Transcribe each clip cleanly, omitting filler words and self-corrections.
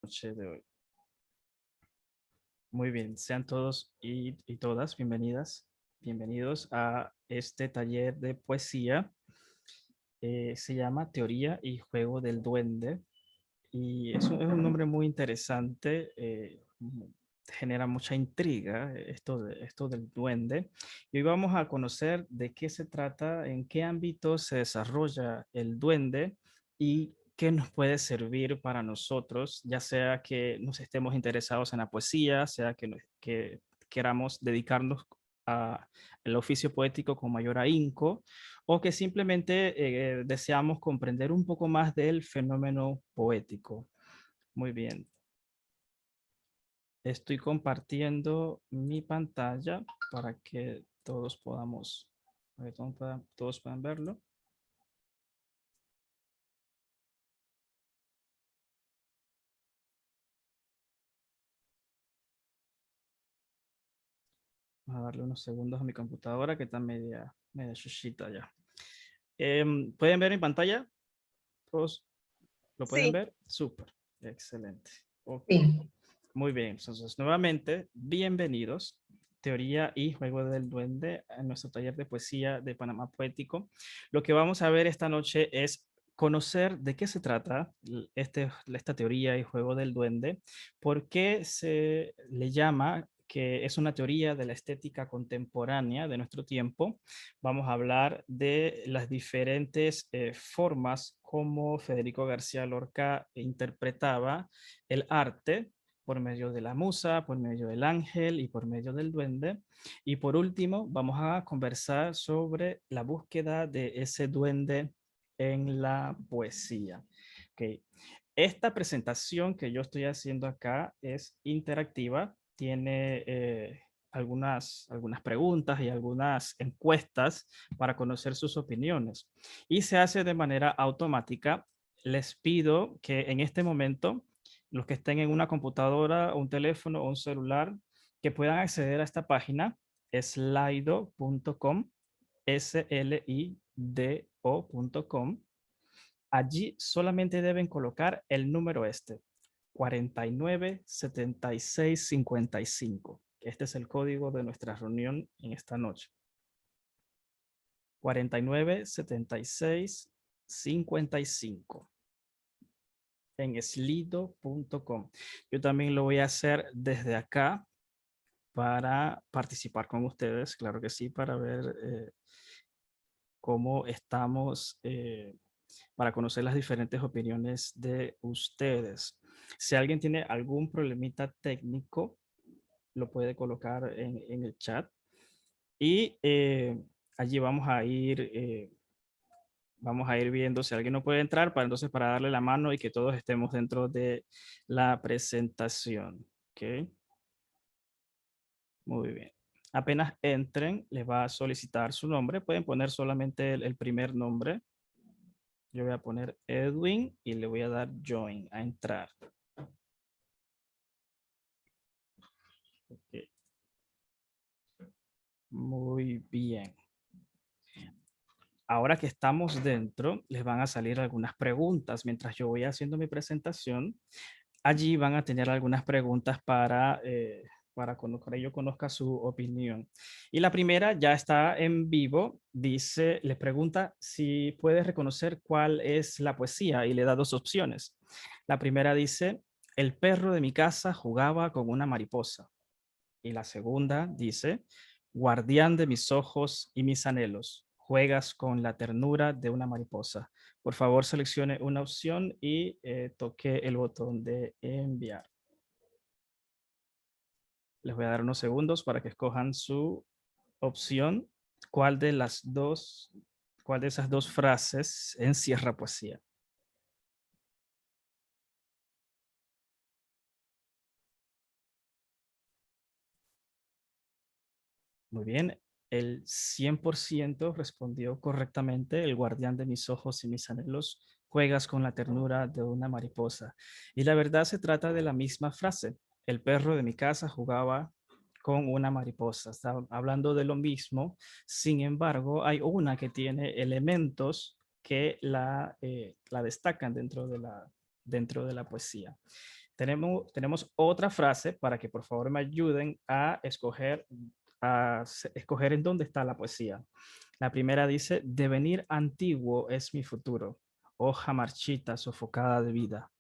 noche de hoy. Muy bien, sean todos y todas bienvenidas, bienvenidos a este taller de poesía. Se llama Teoría y Juego del Duende y es un nombre muy interesante, genera mucha intriga esto del duende. Y hoy vamos a conocer de qué se trata, en qué ámbito se desarrolla el duende y qué nos puede servir para nosotros, ya sea que nos estemos interesados en la poesía, sea que queramos dedicarnos al oficio poético con mayor ahínco, o que simplemente deseamos comprender un poco más del fenómeno poético. Muy bien. Estoy compartiendo mi pantalla para que todos podamos, para que todos puedan verlo. Vamos a darle unos segundos a mi computadora que está media chuchita ya. ¿Pueden ver mi pantalla? ¿Todos lo pueden Sí, ver? Súper, excelente. Ok. sí. Muy bien, entonces nuevamente, bienvenidos. Teoría y Juego del Duende en nuestro taller de poesía de Panamá Poético. Lo que vamos a ver esta noche es conocer de qué se trata esta teoría y Juego del Duende, por qué se le llama que es una teoría de la estética contemporánea de nuestro tiempo. Vamos a hablar de las diferentes formas como Federico García Lorca interpretaba el arte por medio de la musa, por medio del ángel y por medio del duende. Y por último, vamos a conversar sobre la búsqueda de ese duende en la poesía. Okay. Esta presentación que yo estoy haciendo acá es interactiva, tiene algunas preguntas y algunas encuestas para conocer sus opiniones y se hace de manera automática. Les pido que en este momento los que estén en una computadora, un teléfono o un celular, que puedan acceder a esta página, slido.com, slido.com. Allí solamente deben colocar el número 497655. Este es el código de nuestra reunión en esta noche. 497655 en slido.com. Yo también lo voy a hacer desde acá para participar con ustedes, claro que sí, para ver cómo estamos, para conocer las diferentes opiniones de ustedes. Si alguien tiene algún problemita técnico, lo puede colocar en el chat y allí vamos a ir viendo si alguien no puede entrar para entonces para darle la mano y que todos estemos dentro de la presentación. ¿Okay? Muy bien. Apenas entren, les va a solicitar su nombre. Pueden poner solamente el primer nombre. Yo voy a poner Edwin y le voy a dar join, a entrar. Okay. Muy bien. Ahora que estamos dentro, les van a salir algunas preguntas. Mientras yo voy haciendo mi presentación, allí van a tener algunas preguntas para que yo conozca su opinión. Y la primera ya está en vivo. Dice, le pregunta si puede reconocer cuál es la poesía y le da dos opciones. La primera dice, el perro de mi casa jugaba con una mariposa. Y la segunda dice, guardián de mis ojos y mis anhelos, juegas con la ternura de una mariposa. Por favor, seleccione una opción y toque el botón de enviar. Les voy a dar unos segundos para que escojan su opción. ¿Cuál de esas dos frases encierra poesía? Muy bien, el 100% respondió correctamente. El guardián de mis ojos y mis anhelos, juegas con la ternura de una mariposa. Y la verdad se trata de la misma frase. El perro de mi casa jugaba con una mariposa. Está hablando de lo mismo. Sin embargo, hay una que tiene elementos que la destacan dentro de la poesía. Tenemos otra frase para que por favor me ayuden a escoger en dónde está la poesía. La primera dice, devenir antiguo es mi futuro, hoja marchita sofocada de vida.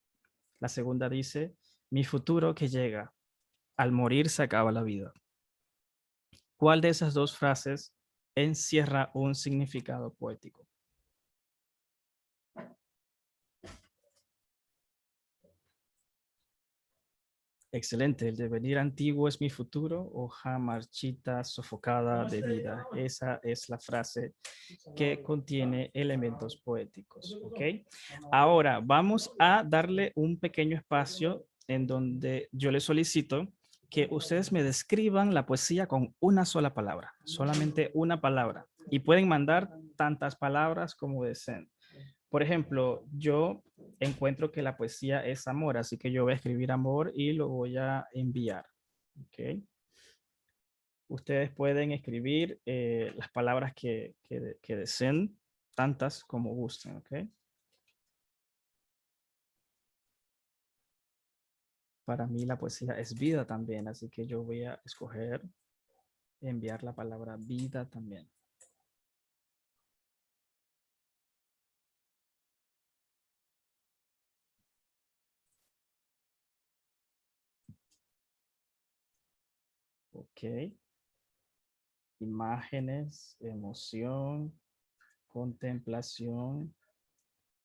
La segunda dice, mi futuro que llega, al morir se acaba la vida. ¿Cuál de esas dos frases encierra un significado poético? Excelente, el devenir antiguo es mi futuro, hoja marchita sofocada de vida. Esa es la frase que contiene elementos poéticos, ¿ok? Ahora vamos a darle un pequeño espacio en donde yo les solicito que ustedes me describan la poesía con una sola palabra, solamente una palabra, y pueden mandar tantas palabras como deseen. Por ejemplo, yo encuentro que la poesía es amor, así que yo voy a escribir amor y lo voy a enviar. ¿Ok? Ustedes pueden escribir las palabras que deseen, tantas como gusten. ¿Ok? Para mí la poesía es vida también, así que yo voy a escoger enviar la palabra vida también. Ok. Imágenes, emoción, contemplación.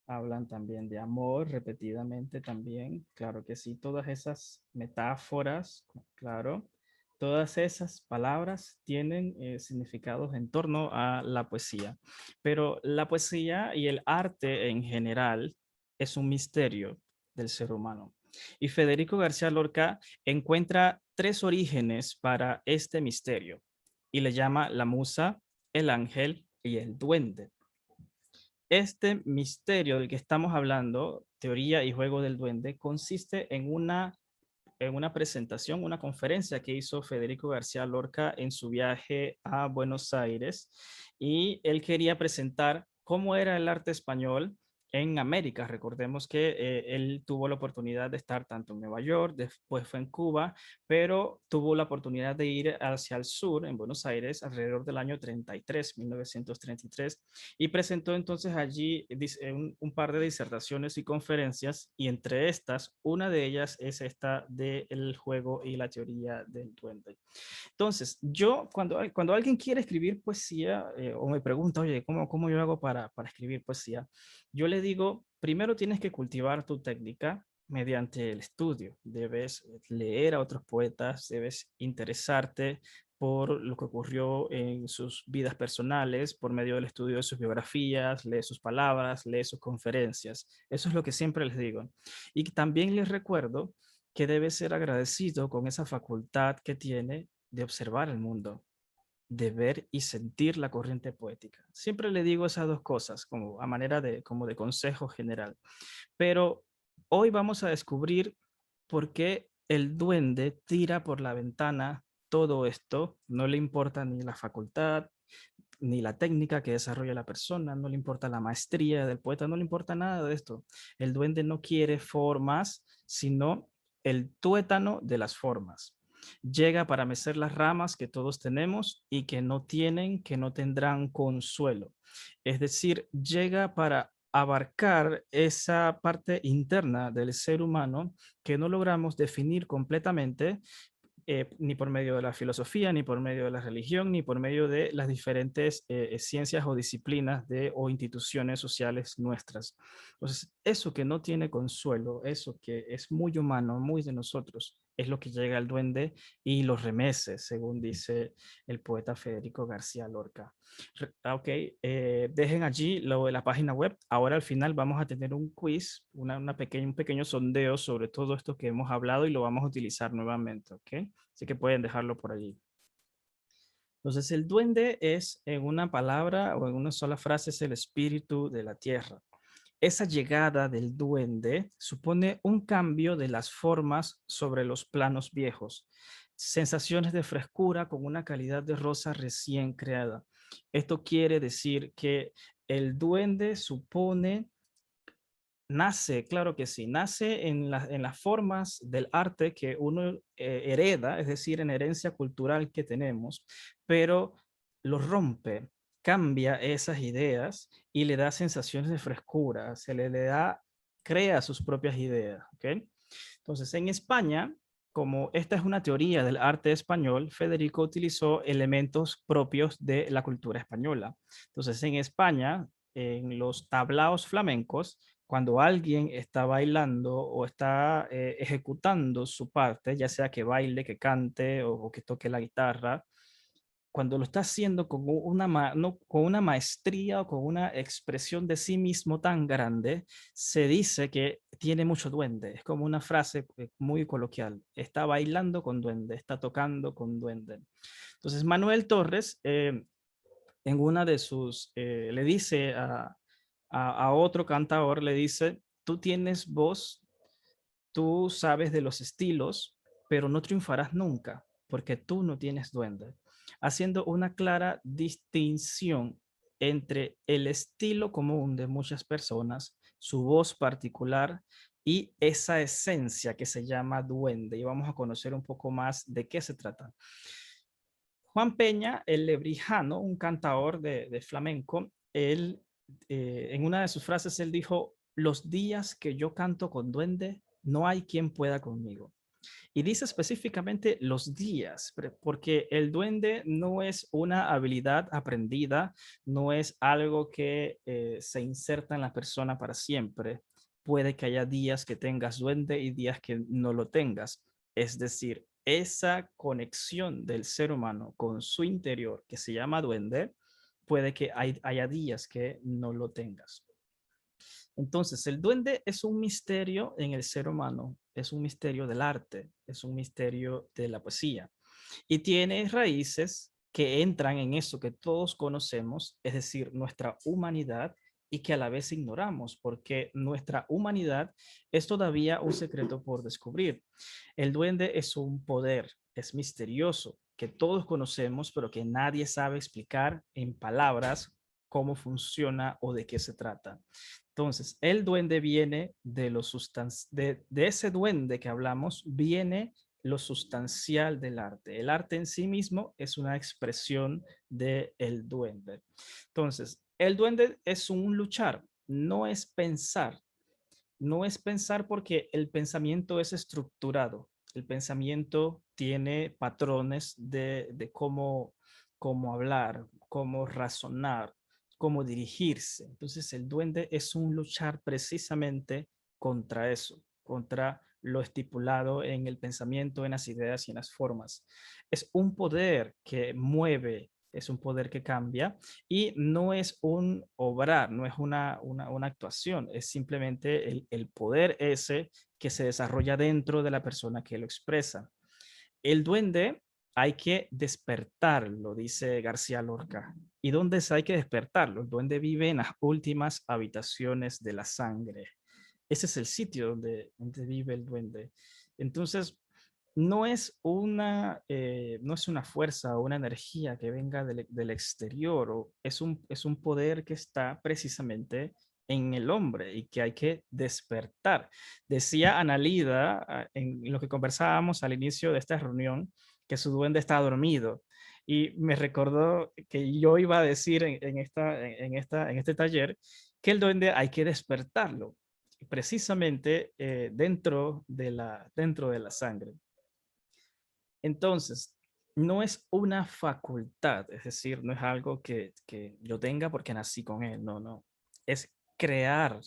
Hablan también de amor repetidamente también. Claro que sí, todas esas metáforas, claro, todas esas palabras tienen significados en torno a la poesía. Pero la poesía y el arte en general es un misterio del ser humano. Y Federico García Lorca encuentra tres orígenes para este misterio y le llama la musa, el ángel y el duende. Este misterio del que estamos hablando, teoría y juego del duende, consiste en una presentación, una conferencia que hizo Federico García Lorca en su viaje a Buenos Aires, y él quería presentar cómo era el arte español en América. Recordemos que él tuvo la oportunidad de estar tanto en Nueva York, después fue en Cuba, pero tuvo la oportunidad de ir hacia el sur, en Buenos Aires, alrededor del año 33, 1933, y presentó entonces allí un par de disertaciones y conferencias, y entre estas, una de ellas es esta del juego y la teoría del duende. Entonces, yo cuando alguien quiere escribir poesía o me pregunta, oye, ¿cómo yo hago para escribir poesía? Yo le digo, primero tienes que cultivar tu técnica mediante el estudio. Debes leer a otros poetas, debes interesarte por lo que ocurrió en sus vidas personales, por medio del estudio de sus biografías, lee sus palabras, lee sus conferencias. Eso es lo que siempre les digo. Y también les recuerdo que debe ser agradecido con esa facultad que tiene de observar el mundo, de ver y sentir la corriente poética. Siempre le digo esas dos cosas como a manera como de consejo general. Pero hoy vamos a descubrir por qué el duende tira por la ventana todo esto. No le importa ni la facultad, ni la técnica que desarrolla la persona, no le importa la maestría del poeta, no le importa nada de esto. El duende no quiere formas, sino el tuétano de las formas. Llega para mecer las ramas que todos tenemos y que no tienen, que no tendrán consuelo. Es decir, llega para abarcar esa parte interna del ser humano que no logramos definir completamente, ni por medio de la filosofía, ni por medio de la religión, ni por medio de las diferentes ciencias o disciplinas o instituciones sociales nuestras. Entonces, eso que no tiene consuelo, eso que es muy humano, muy de nosotros, es lo que llega al duende y lo remece, según dice el poeta Federico García Lorca. Ok, dejen allí lo de la página web. Ahora al final vamos a tener un quiz, un pequeño sondeo sobre todo esto que hemos hablado y lo vamos a utilizar nuevamente, ¿ok? Así que pueden dejarlo por allí. Entonces, el duende es, en una palabra o en una sola frase, es el espíritu de la tierra. Esa llegada del duende supone un cambio de las formas sobre los planos viejos, sensaciones de frescura con una calidad de rosa recién creada. Esto quiere decir que el duende supone Nace, claro que sí, nace en las formas del arte que uno hereda, es decir, en herencia cultural que tenemos, pero lo rompe, cambia esas ideas y le da sensaciones de frescura, le da, crea sus propias ideas, ¿ok? Entonces, en España, como esta es una teoría del arte español, Federico utilizó elementos propios de la cultura española. Entonces, en España, en los tablaos flamencos, cuando alguien está bailando o está ejecutando su parte, ya sea que baile, que cante o que toque la guitarra, cuando lo está haciendo con no, con una maestría o con una expresión de sí mismo tan grande, se dice que tiene mucho duende. Es como una frase muy coloquial. Está bailando con duende, está tocando con duende. Entonces, Manuel Torres, en una de sus, le dice a otro cantador, le dice, tú tienes voz, tú sabes de los estilos, pero no triunfarás nunca, porque tú no tienes duende. Haciendo una clara distinción entre el estilo común de muchas personas, su voz particular y esa esencia que se llama duende. Y vamos a conocer un poco más de qué se trata. Juan Peña, el lebrijano, un cantador de flamenco, él, en una de sus frases, él dijo, los días que yo canto con duende, no hay quien pueda conmigo. Y dice específicamente los días, porque el duende no es una habilidad aprendida, no es algo que se inserta en la persona para siempre. Puede que haya días que tengas duende y días que no lo tengas. Es decir, esa conexión del ser humano con su interior, que se llama duende, puede que haya días que no lo tengas. Entonces, el duende es un misterio en el ser humano, es un misterio del arte, es un misterio de la poesía y tiene raíces que entran en eso que todos conocemos, es decir, nuestra humanidad y que a la vez ignoramos, porque nuestra humanidad es todavía un secreto por descubrir. El duende es un poder, es misterioso, que todos conocemos, pero que nadie sabe explicar en palabras cómo funciona o de qué se trata. Entonces, el duende viene de lo de ese duende que hablamos, viene lo sustancial del arte. El arte en sí mismo es una expresión del duende. Entonces, el duende es un luchar, no es pensar. No es pensar porque el pensamiento es estructurado. El pensamiento tiene patrones de cómo hablar, cómo razonar, cómo dirigirse. Entonces el duende es un luchar precisamente contra eso, contra lo estipulado en el pensamiento, en las ideas y en las formas. Es un poder que mueve, es un poder que cambia y no es un obrar, no es una actuación, es simplemente el poder ese que se desarrolla dentro de la persona que lo expresa. El duende hay que despertarlo, dice García Lorca. ¿Y dónde hay que despertarlo? El duende vive en las últimas habitaciones de la sangre. Ese es el sitio donde vive el duende. Entonces, no es una fuerza o una energía que venga del exterior, o es un poder que está precisamente en el hombre y que hay que despertar. Decía Analida en lo que conversábamos al inicio de esta reunión, que su duende está dormido. Y me recordó que yo iba a decir en este taller que el duende hay que despertarlo, precisamente dentro de la sangre. Entonces, no es una facultad, es decir, no es algo que yo tenga porque nací con él, no, no. Es crear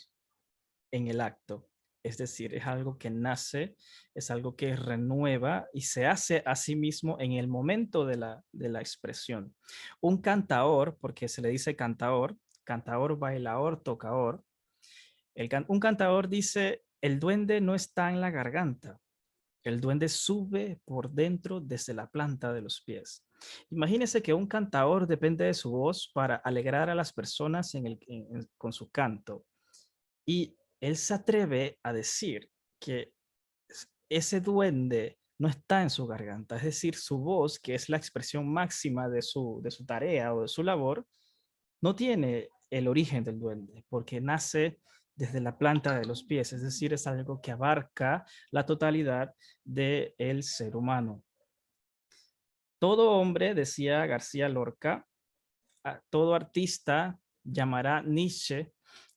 en el acto. Es decir, es algo que nace, es algo que renueva y se hace a sí mismo en el momento de la expresión. Un cantaor, porque se le dice cantaor, cantaor, bailaor, tocaor. Un cantador dice, el duende no está en la garganta, el duende sube por dentro desde la planta de los pies. Imagínese que un cantador depende de su voz para alegrar a las personas con su canto. Y él se atreve a decir que ese duende no está en su garganta, es decir, su voz, que es la expresión máxima de su tarea o de su labor, no tiene el origen del duende, porque nace desde la planta de los pies, es decir, es algo que abarca la totalidad del ser humano. Todo hombre, decía García Lorca, todo artista llamará Nietzsche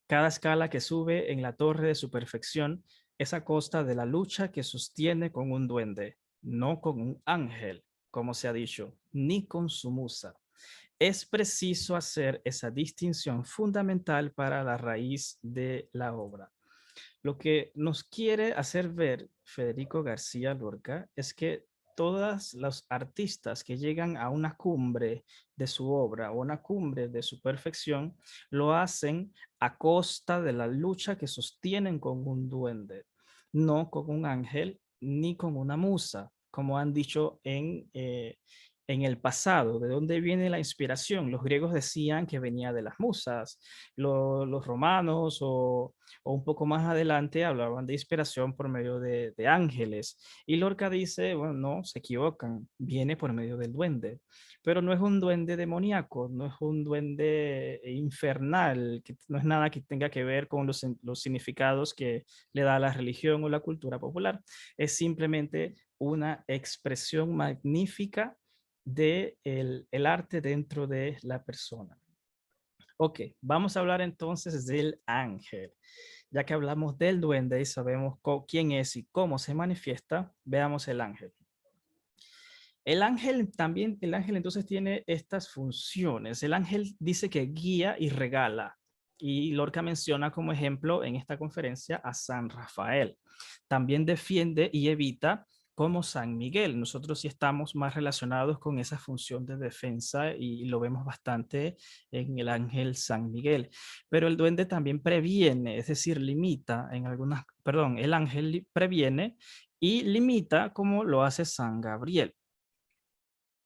cada escala que sube en la torre de su perfección es a costa de la lucha que sostiene con un duende, no con un ángel, como se ha dicho, ni con su musa. Es preciso hacer esa distinción fundamental para la raíz de la obra. Lo que nos quiere hacer ver Federico García Lorca es que todos los artistas que llegan a una cumbre de su obra o una cumbre de su perfección lo hacen a costa de la lucha que sostienen con un duende, no con un ángel ni con una musa, como han dicho en el pasado. ¿De dónde viene la inspiración? Los griegos decían que venía de las musas, los romanos o un poco más adelante hablaban de inspiración por medio de ángeles. Y Lorca dice, bueno, no, se equivocan, viene por medio del duende, pero no es un duende demoníaco, no es un duende infernal, que no es nada que tenga que ver con los significados que le da la religión o la cultura popular, es simplemente una expresión magnífica de el arte dentro de la persona. Ok, vamos a hablar entonces del ángel. Ya que hablamos del duende y sabemos quién es y cómo se manifiesta, veamos el ángel. El ángel también, el ángel entonces tiene estas funciones. El ángel dice que guía y regala. Y Lorca menciona como ejemplo en esta conferencia a San Rafael. También defiende y evita como San Miguel. Nosotros sí estamos más relacionados con esa función de defensa y lo vemos bastante en el ángel San Miguel. Pero el duende también previene, es decir, limita en algunas, perdón, el ángel previene y limita como lo hace San Gabriel.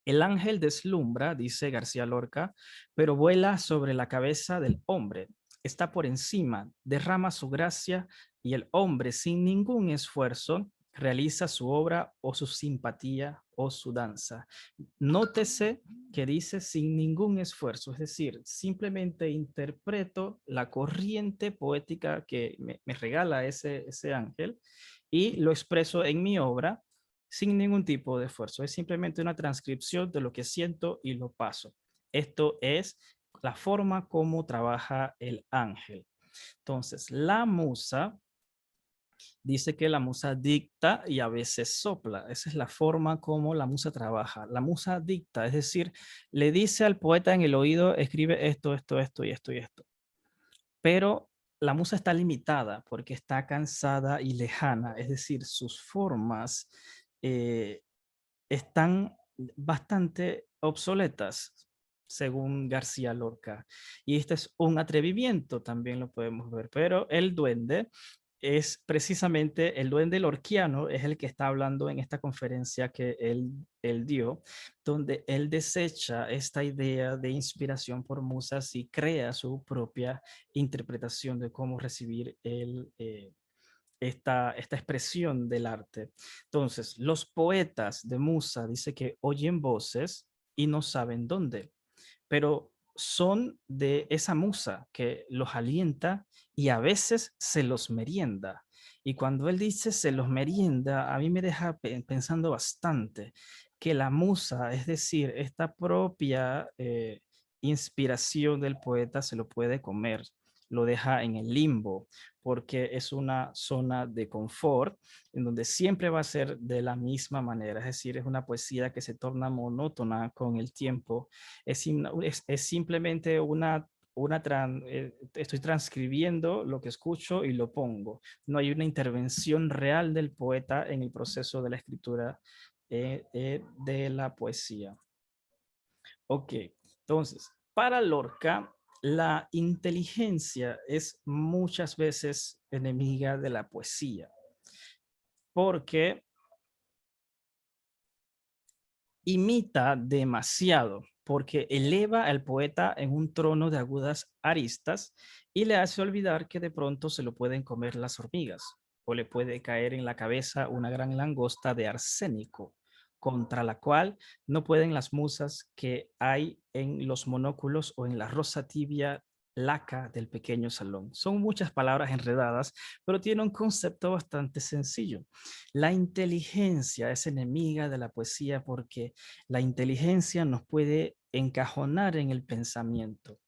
El ángel deslumbra, dice García Lorca, pero vuela sobre la cabeza del hombre. Está por encima, derrama su gracia y el hombre sin ningún esfuerzo realiza su obra o su simpatía o su danza. Nótese que dice sin ningún esfuerzo, es decir, simplemente interpreto la corriente poética que me regala ese ángel y lo expreso en mi obra sin ningún tipo de esfuerzo. Es simplemente una transcripción de lo que siento y lo paso. Esto es la forma como trabaja el ángel. Entonces, la musa dice que la musa dicta y a veces sopla. Esa es la forma como la musa trabaja. La musa dicta, es decir, le dice al poeta en el oído, escribe esto, esto, esto y esto y esto. Pero la musa está limitada porque está cansada y lejana, es decir, sus formas están bastante obsoletas, según García Lorca. Y este es un atrevimiento, también lo podemos ver, pero el duende es precisamente el duende lorquiano, es el que está hablando en esta conferencia que él dio, donde él desecha esta idea de inspiración por musas y crea su propia interpretación de cómo recibir esta expresión del arte. Entonces, los poetas de musa dice que oyen voces y no saben dónde, pero son de esa musa que los alienta y a veces se los merienda. Y cuando él dice se los merienda, a mí me deja pensando bastante que la musa, es decir, esta propia inspiración del poeta se lo puede comer, lo deja en el limbo, porque es una zona de confort en donde siempre va a ser de la misma manera, es decir, es una poesía que se torna monótona con el tiempo, es simplemente estoy transcribiendo lo que escucho y lo pongo. No hay una intervención real del poeta en el proceso de la escritura de la poesía. Ok, entonces, para Lorca, la inteligencia es muchas veces enemiga de la poesía, porque imita demasiado, porque eleva al poeta en un trono de agudas aristas y le hace olvidar que de pronto se lo pueden comer las hormigas o le puede caer en la cabeza una gran langosta de arsénico, contra la cual no pueden las musas que hay en los monóculos o en la rosa tibia laca del pequeño salón. Son muchas palabras enredadas, pero tiene un concepto bastante sencillo. La inteligencia es enemiga de la poesía porque la inteligencia nos puede encajonar en el pensamiento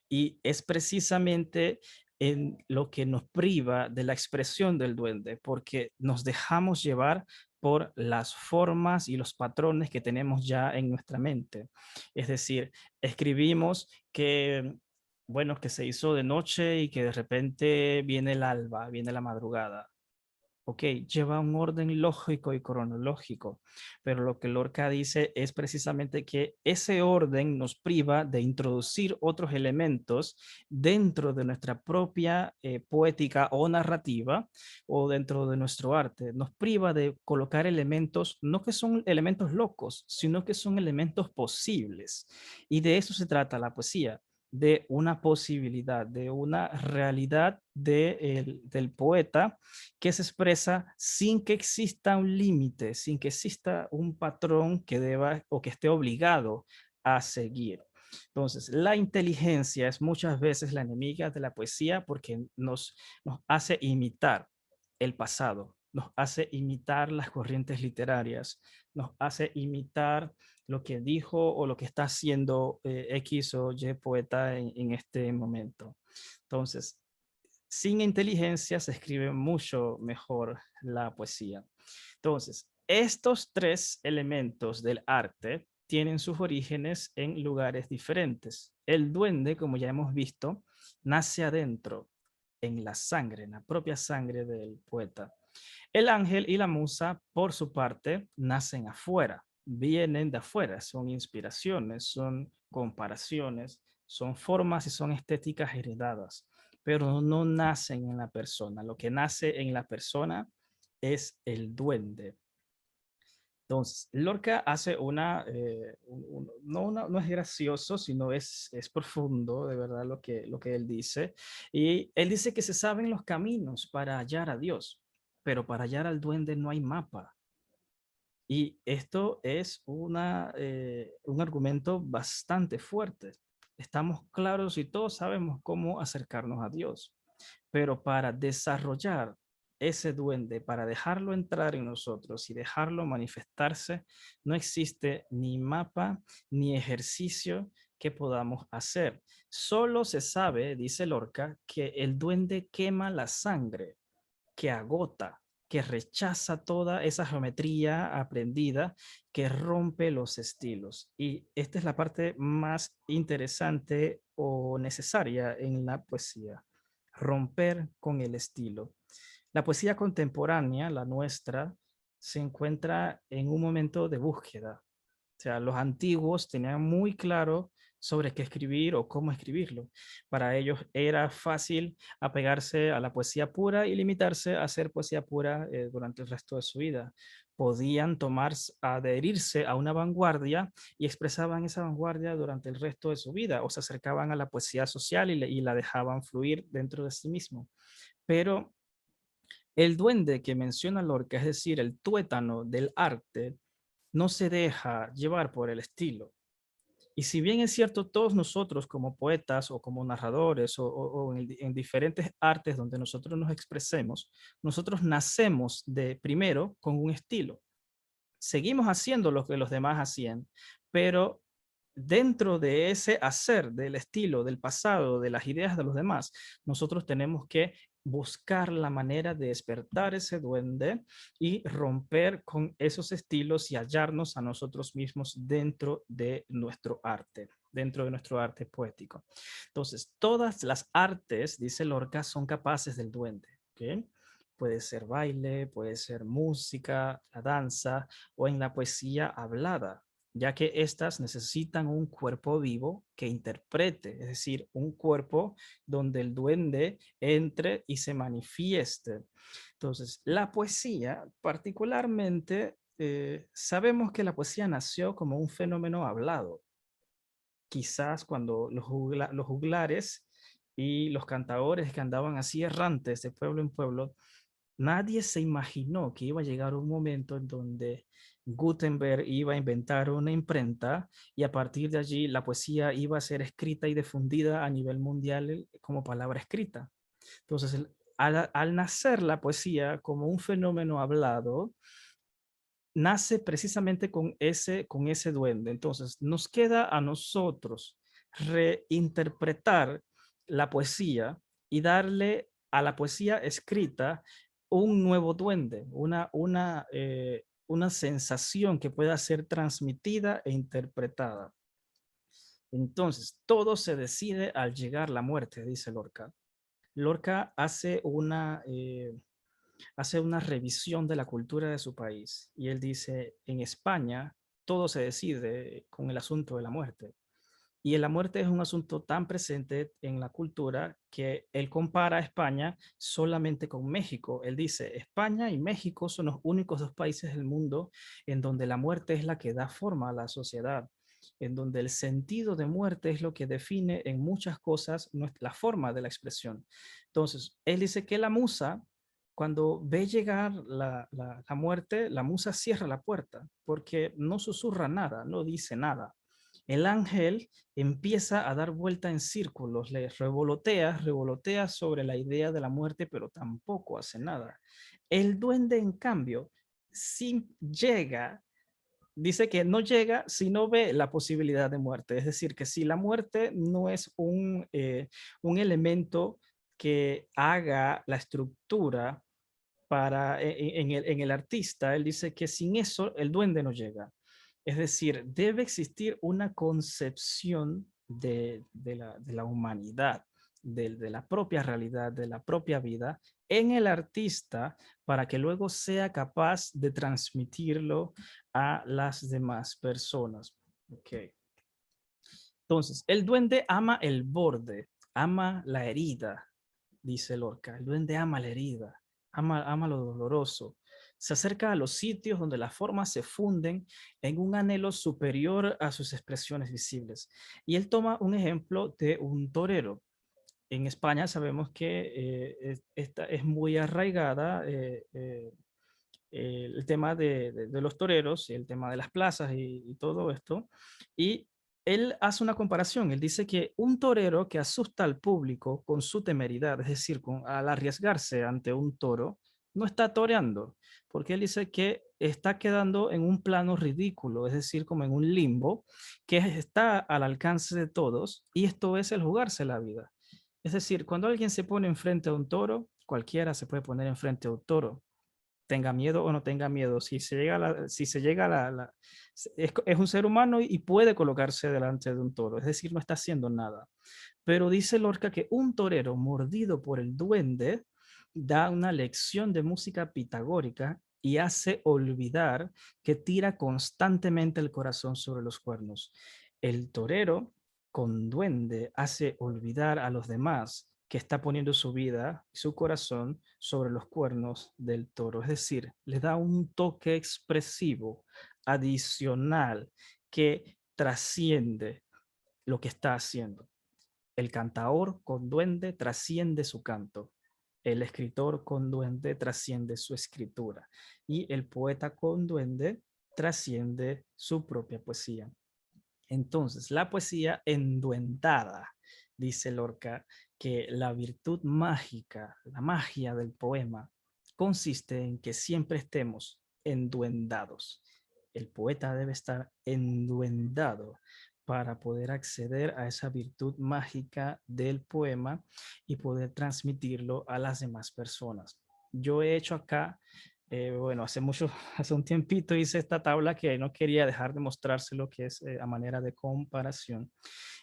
y es precisamente en lo que nos priva de la expresión del duende, porque nos dejamos llevar por las formas y los patrones que tenemos ya en nuestra mente. Es decir, escribimos que, bueno, que se hizo de noche y que de repente viene el alba, viene la madrugada. Ok, lleva un orden lógico y cronológico, pero lo que Lorca dice es precisamente que ese orden nos priva de introducir otros elementos dentro de nuestra propia poética o narrativa o dentro de nuestro arte. Nos priva de colocar elementos, no que son elementos locos, sino que son elementos posibles. Y de eso se trata la poesía, de una posibilidad, de una realidad del poeta que se expresa sin que exista un límite, sin que exista un patrón que deba o que esté obligado a seguir. Entonces, la inteligencia es muchas veces la enemiga de la poesía porque nos hace imitar el pasado, nos hace imitar las corrientes literarias, nos hace imitar lo que dijo o lo que está haciendo X o Y poeta en este momento. Entonces, sin inteligencia se escribe mucho mejor la poesía. Entonces, estos tres elementos del arte tienen sus orígenes en lugares diferentes. El duende, como ya hemos visto, nace adentro, en la sangre, en la propia sangre del poeta. El ángel y la musa, por su parte, nacen afuera, vienen de afuera, son inspiraciones, son comparaciones, son formas y son estéticas heredadas, pero no nacen en la persona. Lo que nace en la persona es el duende. Entonces, Lorca hace no es gracioso, sino es profundo, de verdad, lo que él dice. Y él dice que se saben los caminos para hallar a Dios, pero para hallar al duende no hay mapa. Y esto es un argumento bastante fuerte. Estamos claros y todos sabemos cómo acercarnos a Dios, pero para desarrollar ese duende, para dejarlo entrar en nosotros y dejarlo manifestarse, no existe ni mapa ni ejercicio que podamos hacer. Solo se sabe, dice Lorca, que el duende quema la sangre, que agota, que rechaza toda esa geometría aprendida, que rompe los estilos. Y esta es la parte más interesante o necesaria en la poesía, romper con el estilo. La poesía contemporánea, la nuestra, se encuentra en un momento de búsqueda. O sea, los antiguos tenían muy claro sobre qué escribir o cómo escribirlo. Para ellos era fácil apegarse a la poesía pura y limitarse a hacer poesía pura durante el resto de su vida. Podían adherirse a una vanguardia y expresaban esa vanguardia durante el resto de su vida o se acercaban a la poesía social y la dejaban fluir dentro de sí mismo. Pero el duende que menciona Lorca, es decir, el tuétano del arte, no se deja llevar por el estilo. Y si bien es cierto, todos nosotros como poetas o como narradores o en diferentes artes donde nosotros nos expresemos, nosotros nacemos de primero con un estilo. Seguimos haciendo lo que los demás hacían, pero dentro de ese hacer, del estilo, del pasado, de las ideas de los demás, nosotros tenemos que buscar la manera de despertar ese duende y romper con esos estilos y hallarnos a nosotros mismos dentro de nuestro arte poético. Entonces, todas las artes, dice Lorca, son capaces del duende. ¿Okay? Puede ser baile, puede ser música, la danza o en la poesía hablada, ya que éstas necesitan un cuerpo vivo que interprete, es decir, un cuerpo donde el duende entre y se manifieste. Entonces, la poesía, particularmente, sabemos que la poesía nació como un fenómeno hablado. Quizás cuando los juglares y los cantadores que andaban así errantes de pueblo en pueblo Nadie se imaginó que iba a llegar un momento en donde Gutenberg iba a inventar una imprenta y a partir de allí la poesía iba a ser escrita y difundida a nivel mundial como palabra escrita. Entonces, al nacer la poesía como un fenómeno hablado, nace precisamente con ese duende. Entonces, nos queda a nosotros reinterpretar la poesía y darle a la poesía escrita un nuevo duende, una sensación que pueda ser transmitida e interpretada. Entonces, todo se decide al llegar la muerte, dice Lorca. Lorca hace una revisión de la cultura de su país y él dice, en España todo se decide con el asunto de la muerte. Y la muerte es un asunto tan presente en la cultura que él compara a España solamente con México. Él dice, España y México son los únicos dos países del mundo en donde la muerte es la que da forma a la sociedad, en donde el sentido de muerte es lo que define en muchas cosas la forma de la expresión. Entonces, él dice que la musa, cuando ve llegar la muerte, la musa cierra la puerta porque no susurra nada, no dice nada. El ángel empieza a dar vuelta en círculos, le revolotea sobre la idea de la muerte, pero tampoco hace nada. El duende, en cambio, sí llega, dice que no llega si no ve la posibilidad de muerte. Es decir, que si la muerte no es un elemento que haga la estructura en el artista, él dice que sin eso el duende no llega. Es decir, debe existir una concepción de la humanidad, de la propia realidad, de la propia vida en el artista para que luego sea capaz de transmitirlo a las demás personas. Okay. Entonces, el duende ama el borde, ama la herida, dice Lorca. El duende ama la herida, ama lo doloroso. Se acerca a los sitios donde las formas se funden en un anhelo superior a sus expresiones visibles. Y él toma un ejemplo de un torero. En España sabemos que esta es muy arraigada el tema de los toreros y el tema de las plazas y todo esto. Y él hace una comparación. Él dice que un torero que asusta al público con su temeridad, es decir, al arriesgarse ante un toro, no está toreando, porque él dice que está quedando en un plano ridículo, es decir, como en un limbo que está al alcance de todos, y esto es el jugarse la vida. Es decir, cuando alguien se pone enfrente a un toro, cualquiera se puede poner enfrente a un toro, tenga miedo o no tenga miedo. Si se llega es un ser humano y puede colocarse delante de un toro, es decir, no está haciendo nada. Pero dice Lorca que un torero mordido por el duende da una lección de música pitagórica y hace olvidar que tira constantemente el corazón sobre los cuernos. El torero con duende hace olvidar a los demás que está poniendo su vida y su corazón sobre los cuernos del toro. Es decir, le da un toque expresivo adicional que trasciende lo que está haciendo. El cantaor con duende trasciende su canto. El escritor con duende trasciende su escritura. Y el poeta con duende trasciende su propia poesía. Entonces, la poesía enduendada, dice Lorca, que la virtud mágica, la magia del poema, consiste en que siempre estemos enduendados. El poeta debe estar enduendado para poder acceder a esa virtud mágica del poema y poder transmitirlo a las demás personas. Yo he hecho acá bueno, hace un tiempito hice esta tabla que no quería dejar de mostrárselo, que es a manera de comparación,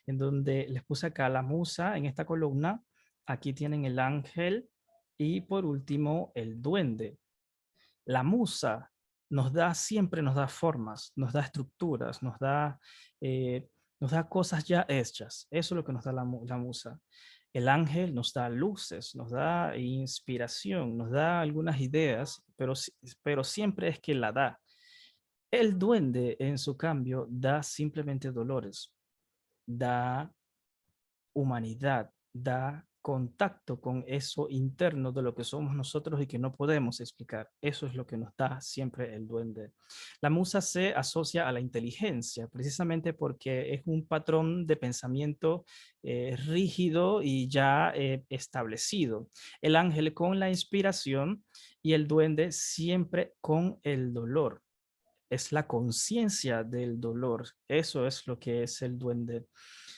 en donde les puse acá la musa en esta columna, aquí tienen el ángel y por último el duende. La musa siempre nos da formas, nos da estructuras, nos da cosas ya hechas. Eso es lo que nos da la musa. El ángel nos da luces, nos da inspiración, nos da algunas ideas, pero siempre es que la da. El duende, en su cambio, da simplemente dolores, da humanidad, da contacto con eso interno de lo que somos nosotros y que no podemos explicar. Eso es lo que nos da siempre el duende. La musa se asocia a la inteligencia, precisamente porque es un patrón de pensamiento rígido y ya establecido. El ángel con la inspiración y el duende siempre con el dolor. Es la conciencia del dolor. Eso es lo que es el duende.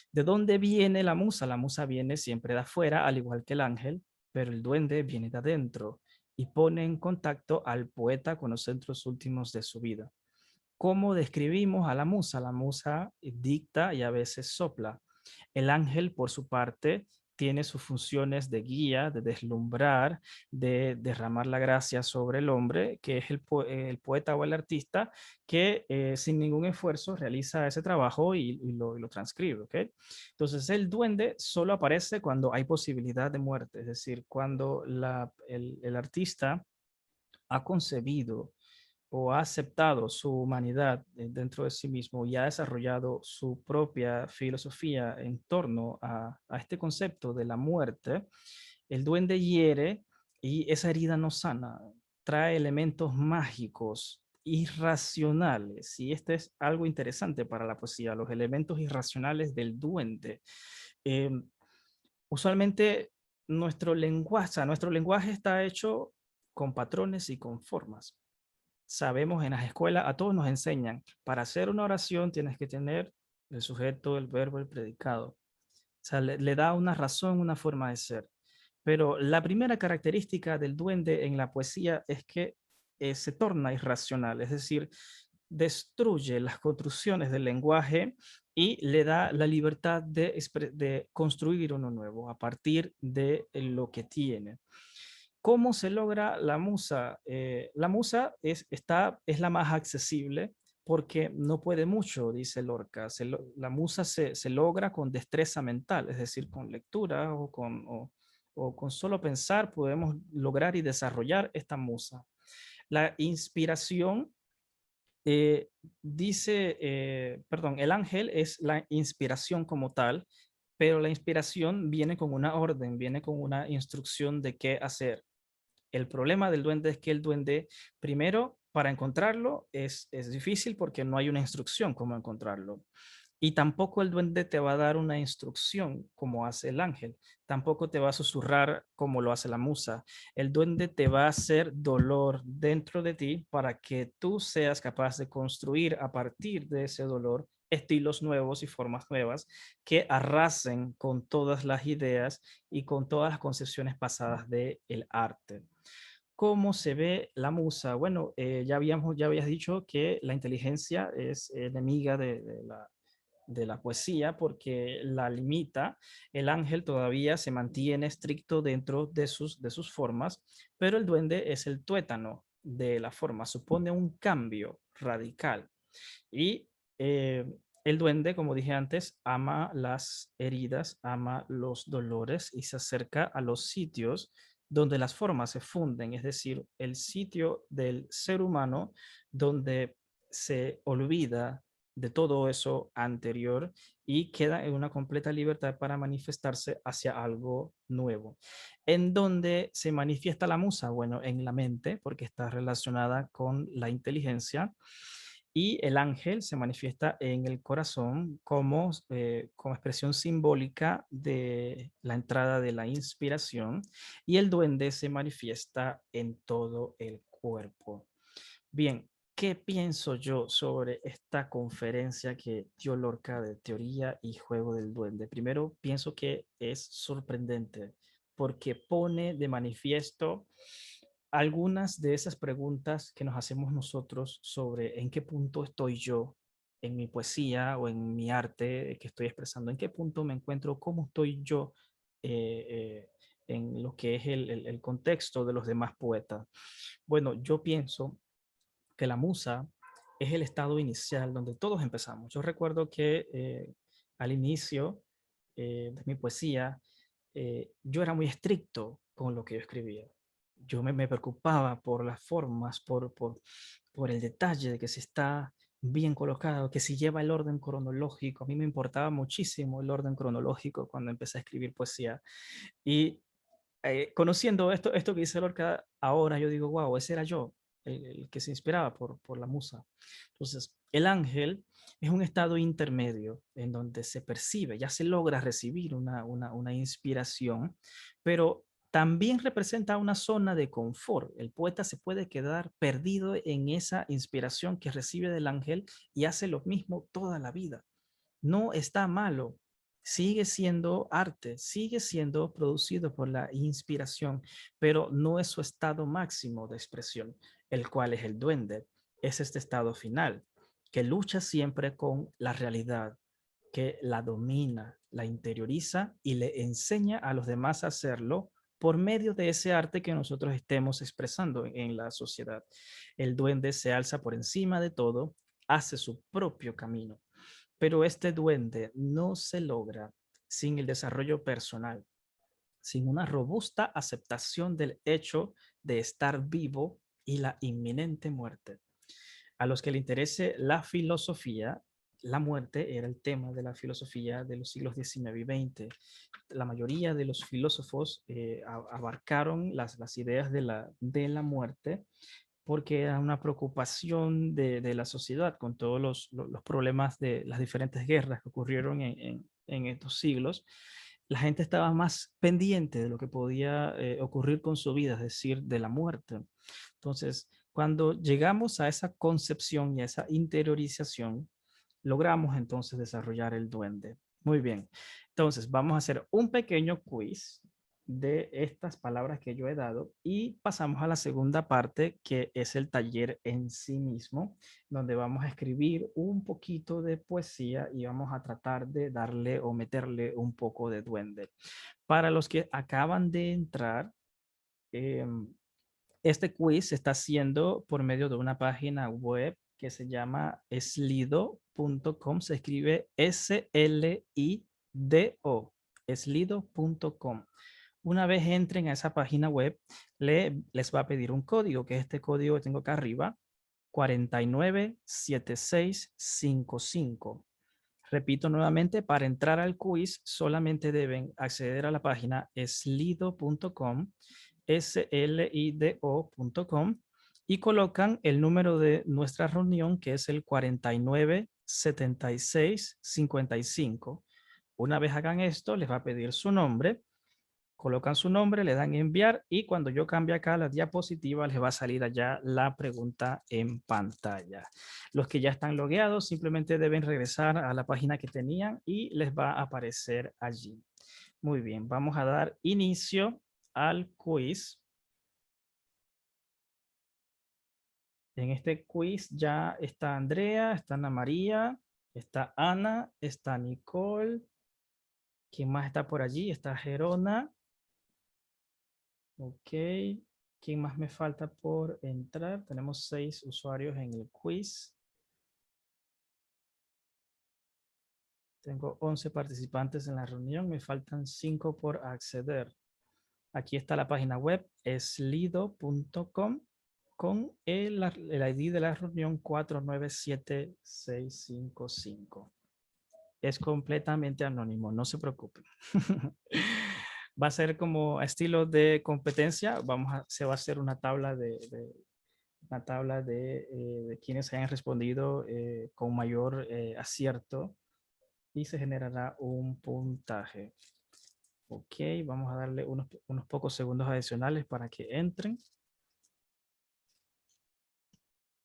¿De dónde viene la musa? La musa viene siempre de afuera, al igual que el ángel, pero el duende viene de adentro y pone en contacto al poeta con los centros últimos de su vida. ¿Cómo describimos a la musa? La musa dicta y a veces sopla. El ángel, por su parte, tiene sus funciones de guía, de deslumbrar, de derramar la gracia sobre el hombre, que es el poeta o el artista, que sin ningún esfuerzo realiza ese trabajo y lo transcribe. ¿Okay? Entonces, el duende solo aparece cuando hay posibilidad de muerte, es decir, cuando el artista ha concebido o ha aceptado su humanidad dentro de sí mismo y ha desarrollado su propia filosofía en torno a este concepto de la muerte, el duende hiere y esa herida no sana, trae elementos mágicos, irracionales, y este es algo interesante para la poesía, los elementos irracionales del duende. Eh, Usualmente nuestro lenguaje está hecho con patrones y con formas. Sabemos en las escuelas, a todos nos enseñan, para hacer una oración tienes que tener el sujeto, el verbo, el predicado. O sea, le da una razón, una forma de ser. Pero la primera característica del duende en la poesía es que se torna irracional, es decir, destruye las construcciones del lenguaje y le da la libertad de construir uno nuevo a partir de lo que tiene. ¿Cómo se logra la musa? La musa es la más accesible porque no puede mucho, dice Lorca. La musa se logra con destreza mental, es decir, con lectura o con solo pensar podemos lograr y desarrollar esta musa. La inspiración eh, perdón, el ángel es la inspiración como tal, pero la inspiración viene con una orden, viene con una instrucción de qué hacer. El problema del duende es que el duende, primero, para encontrarlo es difícil porque no hay una instrucción cómo encontrarlo. Y tampoco el duende te va a dar una instrucción como hace el ángel. Tampoco te va a susurrar como lo hace la musa. El duende te va a hacer dolor dentro de ti para que tú seas capaz de construir a partir de ese dolor estilos nuevos y formas nuevas que arrasen con todas las ideas y con todas las concepciones pasadas del arte. ¿Cómo se ve la musa? Bueno, ya habías dicho que la inteligencia es enemiga de la poesía porque la limita. El ángel todavía se mantiene estricto dentro de sus formas, pero el duende es el tuétano de la forma, supone un cambio radical. Y eh, el duende, como dije antes, ama las heridas, ama los dolores y se acerca a los sitios donde las formas se funden, es decir, el sitio del ser humano donde se olvida de todo eso anterior y queda en una completa libertad para manifestarse hacia algo nuevo. ¿En dónde se manifiesta la musa? Bueno, en la mente, porque está relacionada con la inteligencia, y el ángel se manifiesta en el corazón como expresión simbólica de la entrada de la inspiración, y el duende se manifiesta en todo el cuerpo. Bien, ¿qué pienso yo sobre esta conferencia que dio Lorca de teoría y juego del duende? Primero, pienso que es sorprendente porque pone de manifiesto algunas de esas preguntas que nos hacemos nosotros sobre en qué punto estoy yo en mi poesía o en mi arte que estoy expresando, en qué punto me encuentro, cómo estoy yo en lo que es el contexto de los demás poetas. Bueno, yo pienso que la musa es el estado inicial donde todos empezamos. Yo recuerdo que al inicio de mi poesía, yo era muy estricto con lo que yo escribía. Me preocupaba por las formas, por el detalle de que si está bien colocado, que si lleva el orden cronológico. A mí me importaba muchísimo el orden cronológico cuando empecé a escribir poesía. Y conociendo esto que dice Lorca ahora, yo digo, wow, ese era yo, el que se inspiraba por la musa. Entonces, el ángel es un estado intermedio en donde se percibe, ya se logra recibir una inspiración, pero también representa una zona de confort. El poeta se puede quedar perdido en esa inspiración que recibe del ángel y hace lo mismo toda la vida. No está malo, sigue siendo arte, sigue siendo producido por la inspiración, pero no es su estado máximo de expresión, el cual es el duende. Es este estado final, que lucha siempre con la realidad, que la domina, la interioriza y le enseña a los demás a hacerlo por medio de ese arte que nosotros estemos expresando en la sociedad. El duende se alza por encima de todo, hace su propio camino, pero este duende no se logra sin el desarrollo personal, sin una robusta aceptación del hecho de estar vivo y la inminente muerte. A los que le interese la filosofía, la muerte era el tema de la filosofía de los siglos XIX y XX. La mayoría de los filósofos abarcaron las ideas de la muerte porque era una preocupación de la sociedad con todos los problemas de las diferentes guerras que ocurrieron en estos siglos. La gente estaba más pendiente de lo que podía ocurrir con su vida, es decir, de la muerte. Entonces, cuando llegamos a esa concepción y a esa interiorización, logramos entonces desarrollar el duende. Muy bien. Entonces, vamos a hacer un pequeño quiz de estas palabras que yo he dado y pasamos a la segunda parte, que es el taller en sí mismo, donde vamos a escribir un poquito de poesía y vamos a tratar de darle o meterle un poco de duende. Para los que acaban de entrar, este quiz se está haciendo por medio de una página web que se llama slido.com. Se escribe S-L-I-D-O, slido.com. Una vez entren a esa página web, les va a pedir un código, que es este código que tengo acá arriba, 497655. Repito nuevamente, para entrar al quiz solamente deben acceder a la página slido.com, slido.com, y colocan el número de nuestra reunión, que es el 497655. Una vez hagan esto, les va a pedir su nombre, colocan su nombre, le dan enviar y cuando yo cambie acá la diapositiva les va a salir allá la pregunta en pantalla. Los que ya están logueados simplemente deben regresar a la página que tenían y les va a aparecer allí. Muy bien, vamos a dar inicio al quiz. En este quiz ya está Andrea, está Ana María, está Ana, está Nicole. ¿Quién más está por allí? Está Gerona. Ok. ¿Quién más me falta por entrar? Tenemos 6 usuarios en el quiz. Tengo 11 participantes en la reunión. Me faltan 5 por acceder. Aquí está la página web, slido.com, con el ID de la reunión 497655. Es completamente anónimo, no se preocupen. Va a ser como estilo de competencia. Se va a hacer una tabla de quienes hayan respondido con mayor acierto y se generará un puntaje. Ok, vamos a darle unos pocos segundos adicionales para que entren.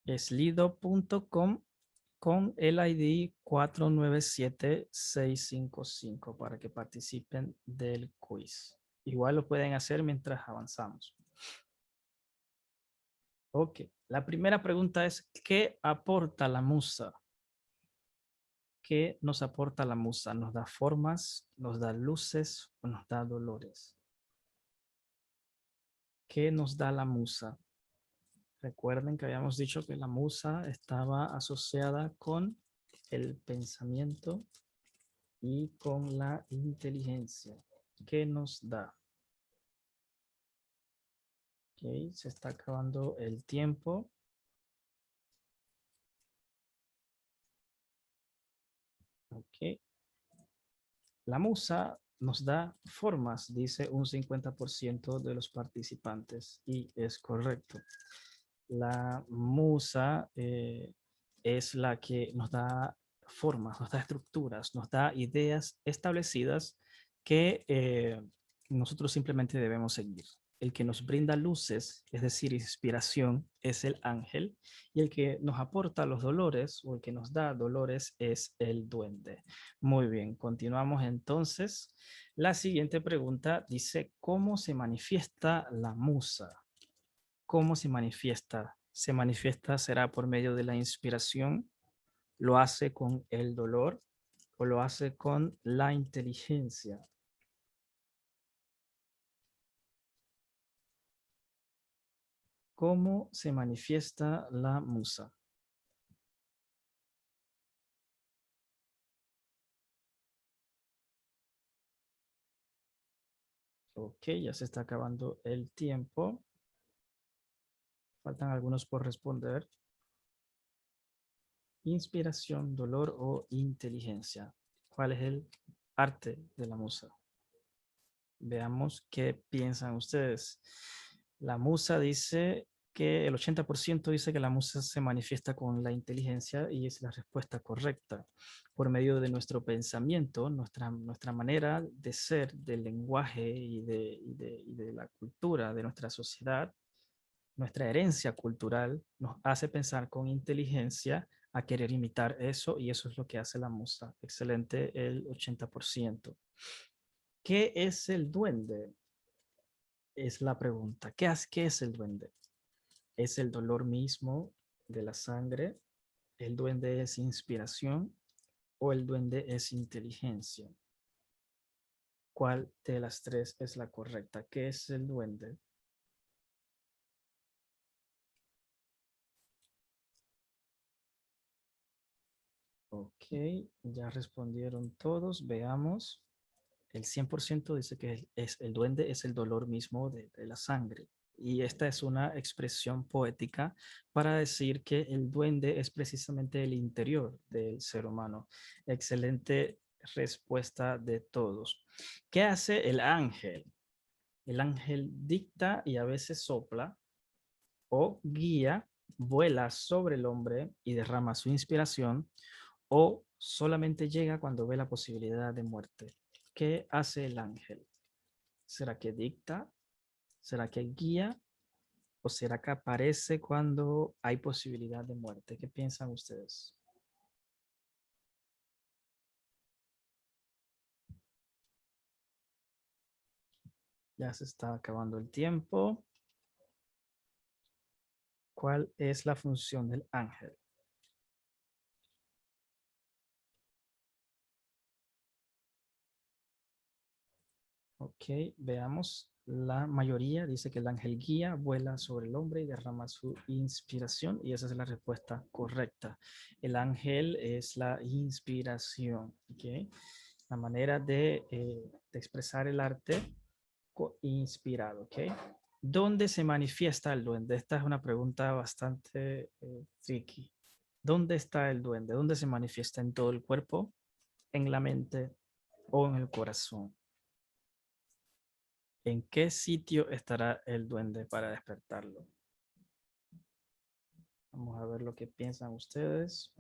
Slido.com con el ID 497655 para que participen del quiz. Igual lo pueden hacer mientras avanzamos. Ok, la primera pregunta es, ¿qué aporta la musa? ¿Qué nos aporta la musa? ¿Nos da formas, nos da luces o nos da dolores? ¿Qué nos da la musa? Recuerden que habíamos dicho que la musa estaba asociada con el pensamiento y con la inteligencia. ¿Qué nos da? Ok, se está acabando el tiempo. Ok. La musa nos da formas, dice un 50% de los participantes, y es correcto. La musa es la que nos da formas, nos da estructuras, nos da ideas establecidas que nosotros simplemente debemos seguir. El que nos brinda luces, es decir, inspiración, es el ángel, y el que nos aporta los dolores o el que nos da dolores es el duende. Muy bien, continuamos entonces. La siguiente pregunta dice, ¿cómo se manifiesta la musa? ¿Cómo se manifiesta? Se manifiesta será por medio de la inspiración, lo hace con el dolor o lo hace con la inteligencia. ¿Cómo se manifiesta la musa? Ok, ya se está acabando el tiempo. Faltan algunos por responder. Inspiración, dolor o inteligencia. ¿Cuál es el arte de la musa? Veamos qué piensan ustedes. La musa dice que el 80% dice que la musa se manifiesta con la inteligencia y es la respuesta correcta. Por medio de nuestro pensamiento, nuestra manera de ser, del lenguaje y de la cultura de nuestra sociedad, nuestra herencia cultural nos hace pensar con inteligencia a querer imitar eso y eso es lo que hace la musa. Excelente el 80%. ¿Qué es el duende? Es la pregunta. ¿Qué es el duende? ¿Es el dolor mismo de la sangre? ¿El duende es inspiración o el duende es inteligencia? ¿Cuál de las tres es la correcta? ¿Qué es el duende? Ok, ya respondieron todos. Veamos. El 100% dice que es el duende es el dolor mismo de la sangre. Y esta es una expresión poética para decir que el duende es precisamente el interior del ser humano. Excelente respuesta de todos. ¿Qué hace el ángel? El ángel dicta y a veces sopla o guía, vuela sobre el hombre y derrama su inspiración o solamente llega cuando ve la posibilidad de muerte. ¿Qué hace el ángel? ¿Será que dicta? ¿Será que guía? ¿O será que aparece cuando hay posibilidad de muerte? ¿Qué piensan ustedes? Ya se está acabando el tiempo. ¿Cuál es la función del ángel? Ok, veamos. La mayoría dice que el ángel guía, vuela sobre el hombre y derrama su inspiración, y esa es la respuesta correcta. El ángel es la inspiración, ¿ok? La manera de expresar el arte inspirado, ¿ok? ¿Dónde se manifiesta el duende? Esta es una pregunta bastante tricky. ¿Dónde está el duende? ¿Dónde se manifiesta? ¿En todo el cuerpo, en la mente o en el corazón? ¿En qué sitio estará el duende para despertarlo? Vamos a ver lo que piensan ustedes.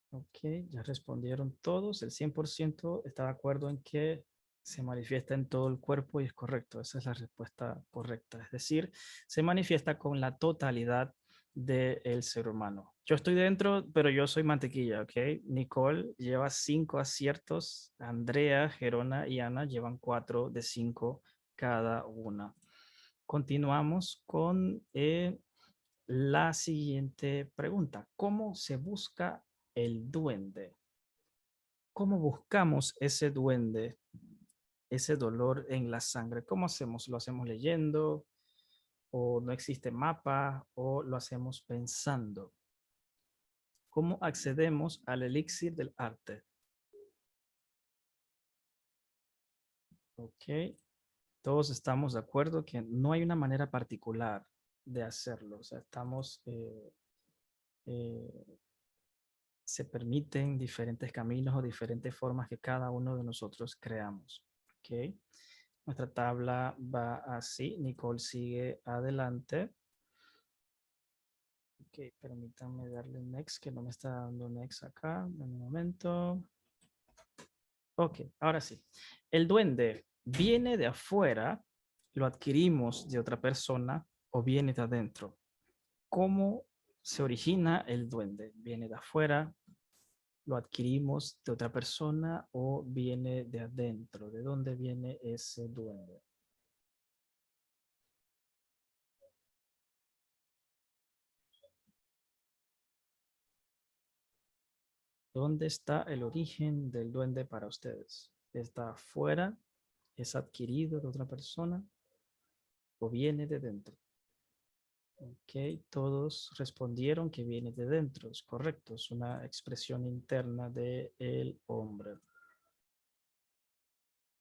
Ok, ya respondieron todos. El 100% está de acuerdo en que se manifiesta en todo el cuerpo y es correcto. Esa es la respuesta correcta. Es decir, se manifiesta con la totalidad del ser humano. Yo estoy dentro, pero yo soy mantequilla, ¿ok? Nicole lleva 5 aciertos. Andrea, Gerona y Ana llevan 4 de 5 cada una. Continuamos con la siguiente pregunta. ¿Cómo se busca el duende? ¿Cómo buscamos ese duende, ese dolor en la sangre? ¿Cómo hacemos? ¿Lo hacemos leyendo? ¿O no existe mapa? ¿O lo hacemos pensando? ¿Cómo accedemos al elixir del arte? Ok. Todos estamos de acuerdo que no hay una manera particular. de hacerlo. O sea, eh, se permiten diferentes caminos o diferentes formas que cada uno de nosotros creamos. ¿Ok? Nuestra tabla va así. Nicole sigue adelante. Ok, permítanme darle next, que no me está dando next acá. En un momento. Ok, ahora sí. El duende viene de afuera, lo adquirimos de otra persona o viene de adentro. ¿Cómo se origina el duende? ¿Viene de afuera, lo adquirimos de otra persona o viene de adentro? ¿De dónde viene ese duende? ¿Dónde está el origen del duende para ustedes? ¿Está afuera? ¿Es adquirido de otra persona o viene de dentro? Ok, todos respondieron que viene de dentro, es correcto, es una expresión interna del hombre.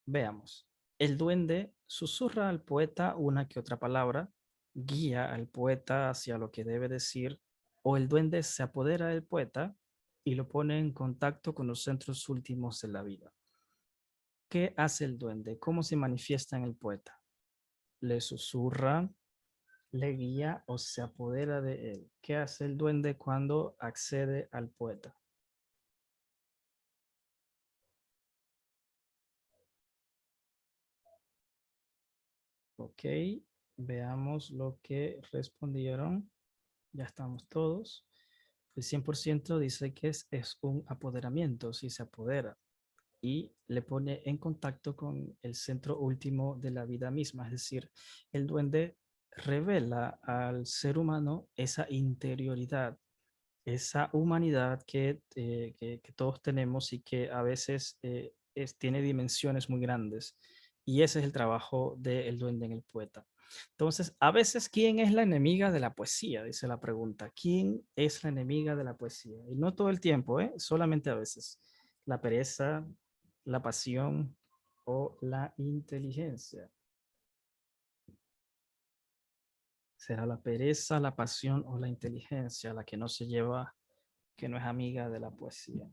Veamos. El duende susurra al poeta una que otra palabra, guía al poeta hacia lo que debe decir, o el duende se apodera del poeta y lo pone en contacto con los centros últimos de la vida. ¿Qué hace el duende? ¿Cómo se manifiesta en el poeta? ¿Le susurra, le guía o se apodera de él? ¿Qué hace el duende cuando accede al poeta? Ok, veamos lo que respondieron. Ya estamos todos. El 100% dice que es un apoderamiento, si se apodera y le pone en contacto con el centro último de la vida misma. Es decir, el duende revela al ser humano esa interioridad, esa humanidad que todos tenemos y que a veces tiene dimensiones muy grandes. Y ese es el trabajo del duende en el poeta. Entonces, a veces, ¿quién es la enemiga de la poesía? Dice la pregunta. ¿Quién es la enemiga de la poesía? Y no todo el tiempo, ¿eh? Solamente a veces. La pereza, la pasión o la inteligencia. Será la pereza, la pasión o la inteligencia la que no se lleva, que no es amiga de la poesía.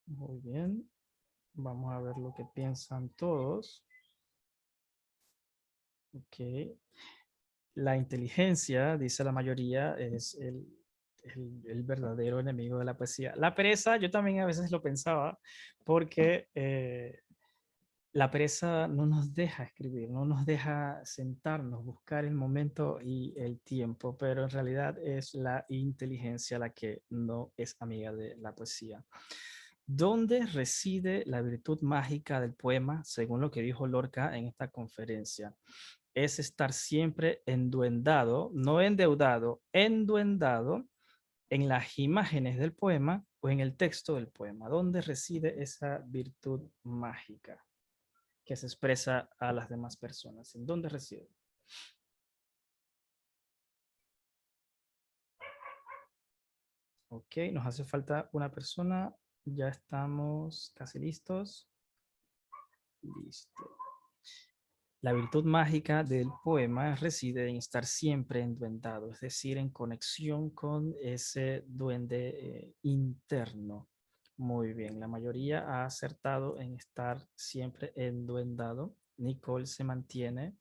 Muy bien. Vamos a ver lo que piensan todos. Ok. La inteligencia, dice la mayoría, es el verdadero enemigo de la poesía. La pereza, yo también a veces lo pensaba, porque la pereza no nos deja escribir, no nos deja sentarnos, buscar el momento y el tiempo, pero en realidad es la inteligencia la que no es amiga de la poesía. ¿Dónde reside la virtud mágica del poema, según lo que dijo Lorca en esta conferencia? Es estar siempre enduendado, no endeudado, enduendado en las imágenes del poema o en el texto del poema. ¿Dónde reside esa virtud mágica que se expresa a las demás personas? ¿En dónde reside? Ok, nos hace falta una persona. Ya estamos casi listos. Listo. La virtud mágica del poema reside en estar siempre enduendado, es decir, en conexión con ese duende interno. Muy bien, la mayoría ha acertado en estar siempre enduendado. Nicole se mantiene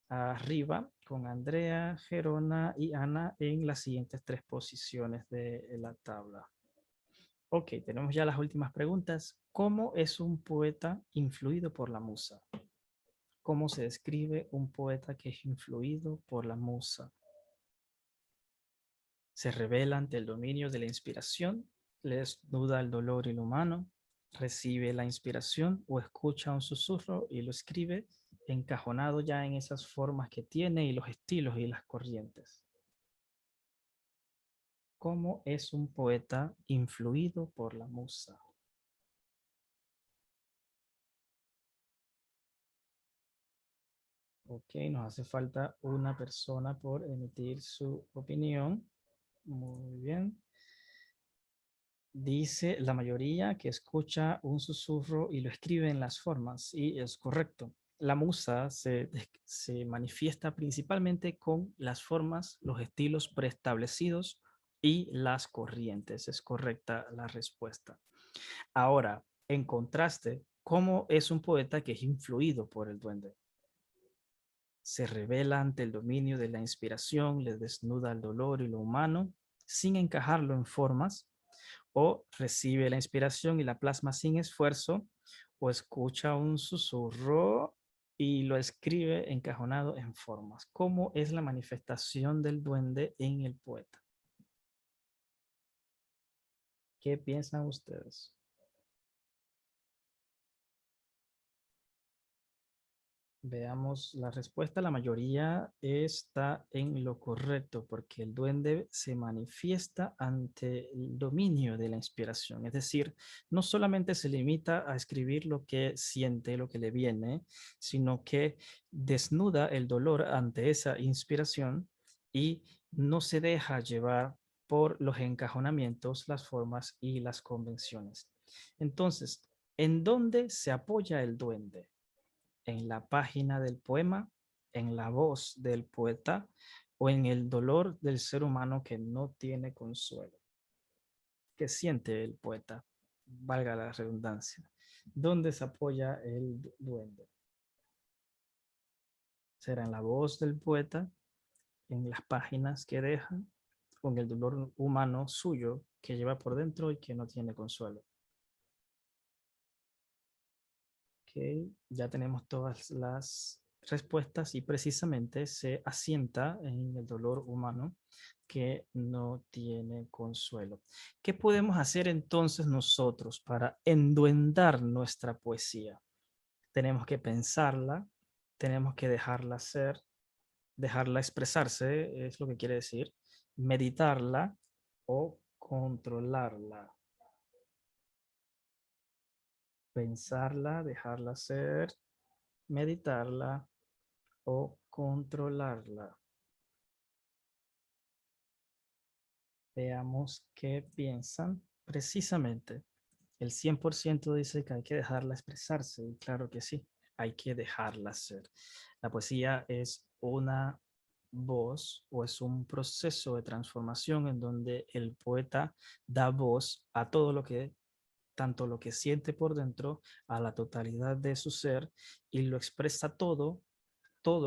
arriba con Andrea, Gerona y Ana en las siguientes tres posiciones de la tabla. Ok, tenemos ya las últimas preguntas. ¿Cómo es un poeta influido por la musa? ¿Cómo se describe un poeta que es influido por la musa? Se revela ante el dominio de la inspiración, le desnuda el dolor inhumano, recibe la inspiración o escucha un susurro y lo escribe encajonado ya en esas formas que tiene y los estilos y las corrientes. ¿Cómo es un poeta influido por la musa? Ok, nos hace falta una persona por emitir su opinión. Muy bien. Dice la mayoría que escucha un susurro y lo escribe en las formas, y es correcto. la musa se manifiesta principalmente con las formas, los estilos preestablecidos y las corrientes. Es correcta la respuesta. Ahora, en contraste, ¿cómo es un poeta que es influido por el duende? Se revela ante el dominio de la inspiración, le desnuda el dolor y lo humano sin encajarlo en formas, o recibe la inspiración y la plasma sin esfuerzo, o escucha un susurro y lo escribe encajonado en formas. ¿Cómo es la manifestación del duende en el poeta? ¿Qué piensan ustedes? Veamos la respuesta. La mayoría está en lo correcto porque el duende se manifiesta ante el dominio de la inspiración. Es decir, no solamente se limita a escribir lo que siente, lo que le viene, sino que desnuda el dolor ante esa inspiración y no se deja llevar por los encajonamientos, las formas y las convenciones. Entonces, ¿en dónde se apoya el duende? ¿En la página del poema, en la voz del poeta o en el dolor del ser humano que no tiene consuelo? ¿Qué siente el poeta? Valga la redundancia. ¿Dónde se apoya el duende? ¿Será en la voz del poeta, en las páginas que deja, o en el dolor humano suyo que lleva por dentro y que no tiene consuelo? Ok, ya tenemos todas las respuestas y precisamente se asienta en el dolor humano que no tiene consuelo. ¿Qué podemos hacer entonces nosotros para enduendar nuestra poesía? Tenemos que pensarla, tenemos que dejarla ser, dejarla expresarse, es lo que quiere decir, meditarla o controlarla. Pensarla, dejarla ser, meditarla o controlarla. Veamos qué piensan. Precisamente, el 100% dice que hay que dejarla expresarse, y claro que sí, hay que dejarla ser. La poesía es una voz o es un proceso de transformación en donde el poeta da voz a todo lo que, tanto lo que siente por dentro, a la totalidad de su ser, y lo expresa todo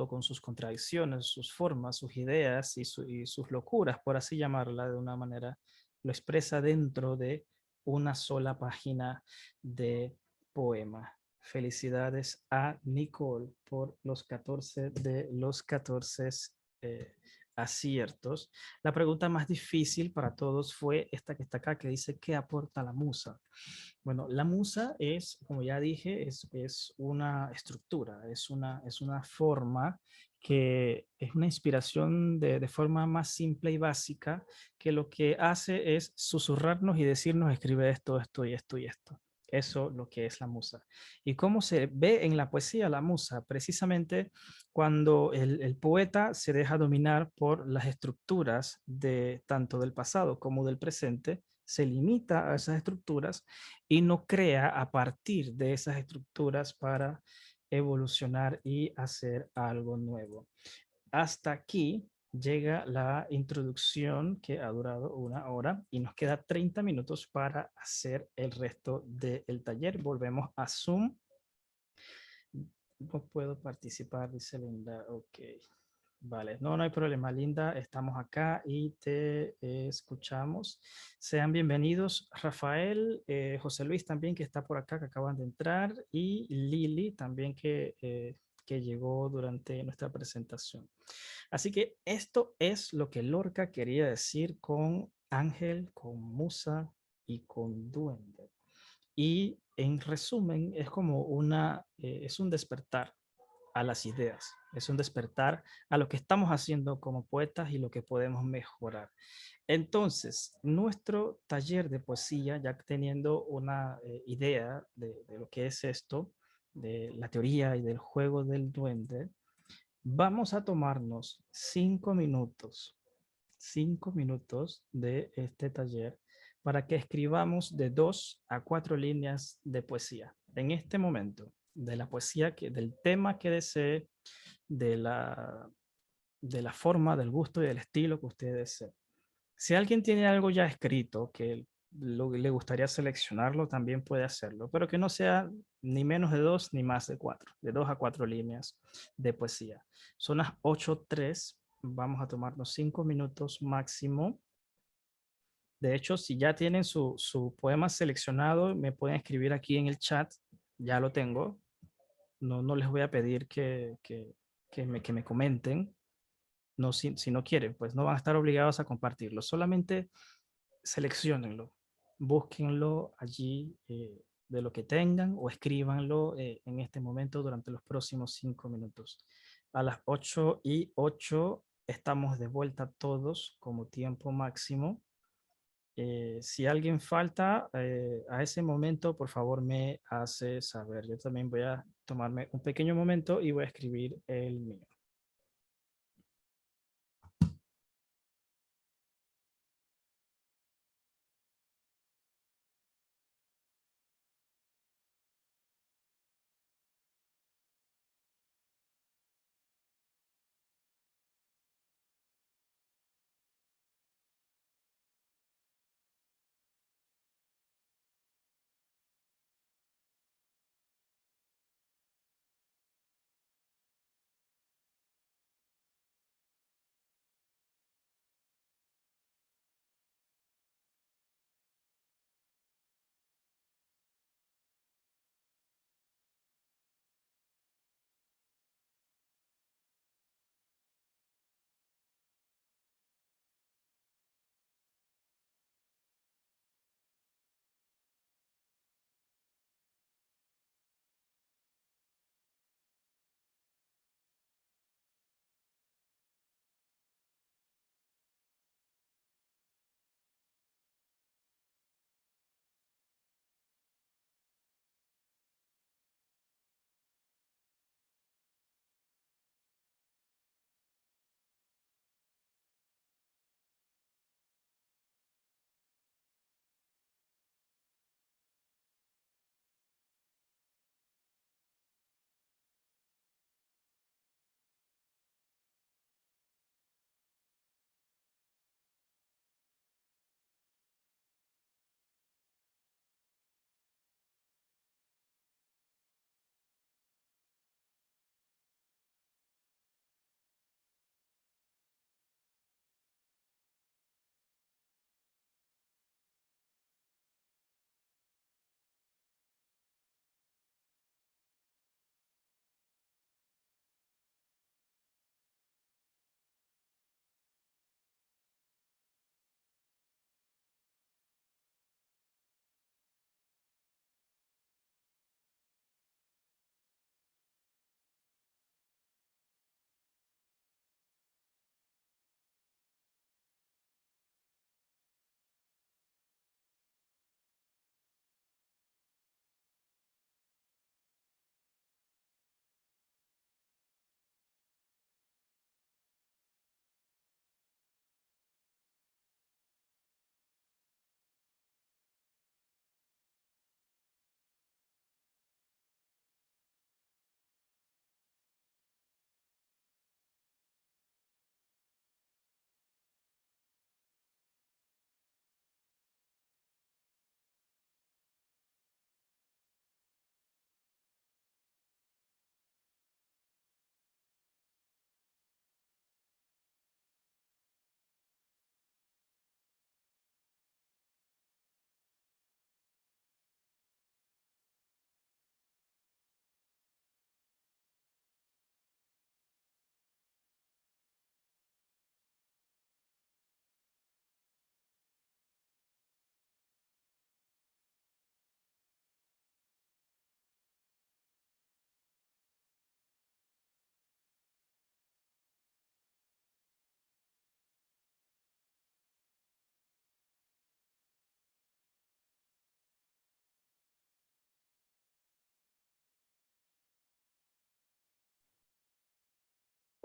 con sus contradicciones, sus formas, sus ideas y sus locuras, por así llamarla de una manera, lo expresa dentro de una sola página de poema. Felicidades a Nicole por los 14 de los 14 eh, aciertos. La pregunta más difícil para todos fue esta que está acá, que dice, ¿qué aporta la musa? Bueno, la musa es, como ya dije, es una estructura, es una forma que es una inspiración de forma más simple y básica, que lo que hace es susurrarnos y decirnos, escribe esto, esto y esto y esto. Eso lo que es la musa. ¿Y cómo se ve en la poesía la musa? Precisamente cuando el poeta se deja dominar por las estructuras de tanto del pasado como del presente, se limita a esas estructuras y no crea a partir de esas estructuras para evolucionar y hacer algo nuevo. Hasta aquí llega la introducción que ha durado 1 hora y nos queda 30 minutos para hacer el resto del taller. Volvemos a Zoom. No puedo participar, dice Linda. Ok. Vale, no, no hay problema, Linda. Estamos acá y te escuchamos. Sean bienvenidos Rafael, José Luis también que está por acá, que acaban de entrar, y Lili también que llegó durante nuestra presentación. Así que esto es lo que Lorca quería decir con ángel, con musa y con duende. Y en resumen, es como es un despertar a las ideas, es un despertar a lo que estamos haciendo como poetas y lo que podemos mejorar. Entonces, nuestro taller de poesía, ya teniendo una idea de lo que es esto, de la teoría y del juego del duende, vamos a tomarnos 5 minutos de este taller para que escribamos de 2 a 4 líneas de poesía en este momento. de la poesía, del tema que desee, de de la forma, del gusto y del estilo que usted desee. Si alguien tiene algo ya escrito que le gustaría seleccionarlo, también puede hacerlo, pero que no sea ni menos de dos ni más de cuatro, de 2 a 4 líneas de poesía. Son las 8:03, vamos a tomarnos 5 minutos máximo. De hecho, si ya tienen su poema seleccionado, me pueden escribir aquí en el chat, ya lo tengo. No les voy a pedir que me comenten, no, si no quieren, pues no van a estar obligados a compartirlo, solamente seleccionenlo, búsquenlo allí de lo que tengan o escríbanlo en este momento durante los próximos 5 minutos. A las 8:08 estamos de vuelta todos como tiempo máximo. Si alguien falta a ese momento, por favor me hace saber. Yo también voy a tomarme un pequeño momento y voy a escribir el mío.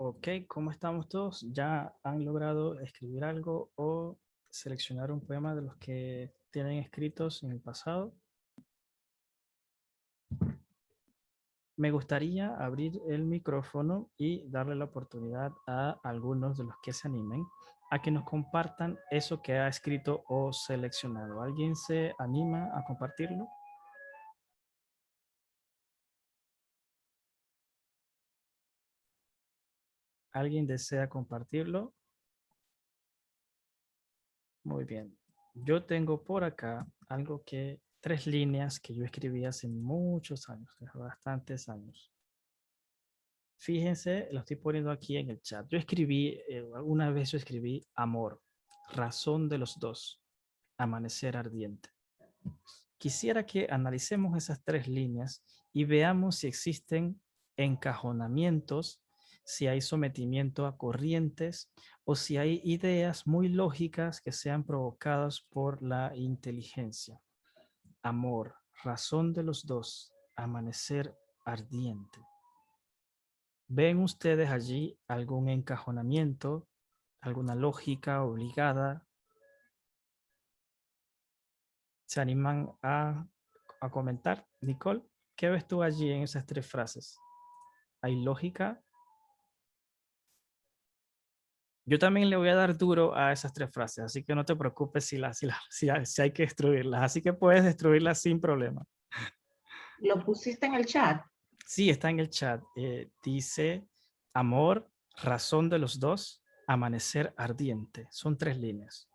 Ok, ¿cómo estamos todos? ¿Ya han logrado escribir algo o seleccionar un poema de los que tienen escritos en el pasado? me gustaría abrir el micrófono y darle la oportunidad a algunos de los que se animen a que nos compartan eso que ha escrito o seleccionado. ¿Alguien se anima a compartirlo? ¿Alguien desea compartirlo? Muy bien. Yo tengo por acá algo que, 3 líneas que yo escribí hace muchos años, bastantes años. Fíjense, lo estoy poniendo aquí en el chat. Yo escribí, una vez yo escribí amor, razón de los dos, amanecer ardiente. Quisiera que analicemos esas 3 líneas y veamos si existen encajonamientos, si hay sometimiento a corrientes o si hay ideas muy lógicas que sean provocadas por la inteligencia. Amor, razón de los dos, amanecer ardiente. ¿Ven ustedes allí algún encajonamiento, alguna lógica obligada? ¿Se animan a comentar? Nicole, ¿qué ves tú allí en esas 3 frases? ¿Hay lógica? Yo también le voy a dar duro a esas 3 frases, así que no te preocupes si hay que destruirlas. Así que puedes destruirlas sin problema. ¿Lo pusiste en el chat? Sí, está en el chat. Dice, amor, razón de los dos, amanecer ardiente. Son 3 líneas,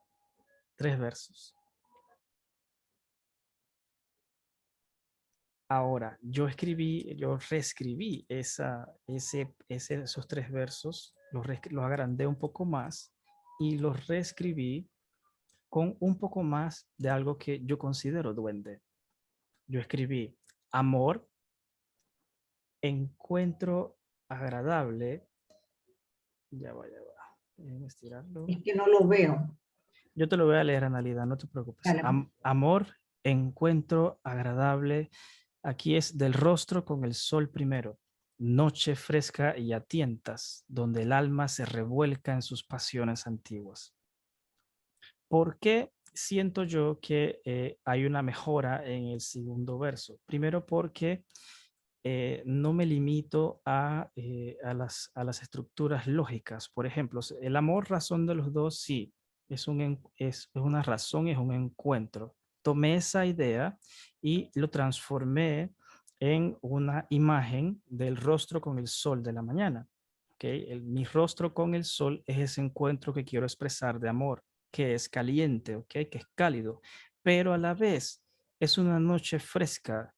3 versos. Ahora, yo reescribí esos 3 versos, los agrandé un poco más y los reescribí con un poco más de algo que yo considero duende. Yo escribí amor, encuentro agradable. Ya va, ya va. Déjenme estirarlo. Es que no lo veo. Yo te lo voy a leer, Analida, no te preocupes. Dale, pues. Amor, encuentro agradable. Aquí es del rostro con el sol primero. Noche fresca y a tientas, donde el alma se revuelca en sus pasiones antiguas. ¿Por qué siento yo que hay una mejora en el segundo verso? Primero porque no me limito a las estructuras lógicas. Por ejemplo, el amor, razón de los dos, sí, es una razón, es un encuentro. Tomé esa idea y lo transformé en una imagen del rostro con el sol de la mañana. ¿Okay? Mi rostro con el sol es ese encuentro que quiero expresar de amor, que es caliente, ¿okay? Que es cálido, pero a la vez es una noche fresca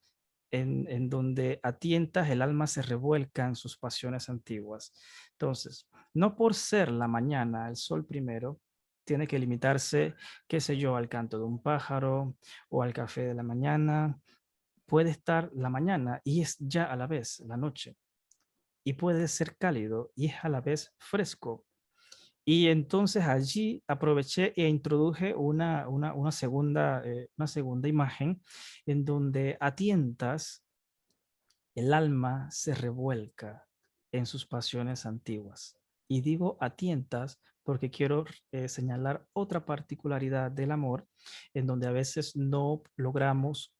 en donde a tientas el alma se revuelca en sus pasiones antiguas. Entonces, no por ser la mañana, el sol primero, tiene que limitarse, qué sé yo, al canto de un pájaro o al café de la mañana. Puede estar la mañana y es ya a la vez la noche. Y puede ser cálido y es a la vez fresco. Y entonces allí aproveché e introduje una segunda imagen en donde a tientas el alma se revuelca en sus pasiones antiguas. Y digo a tientas porque quiero señalar otra particularidad del amor en donde a veces no logramos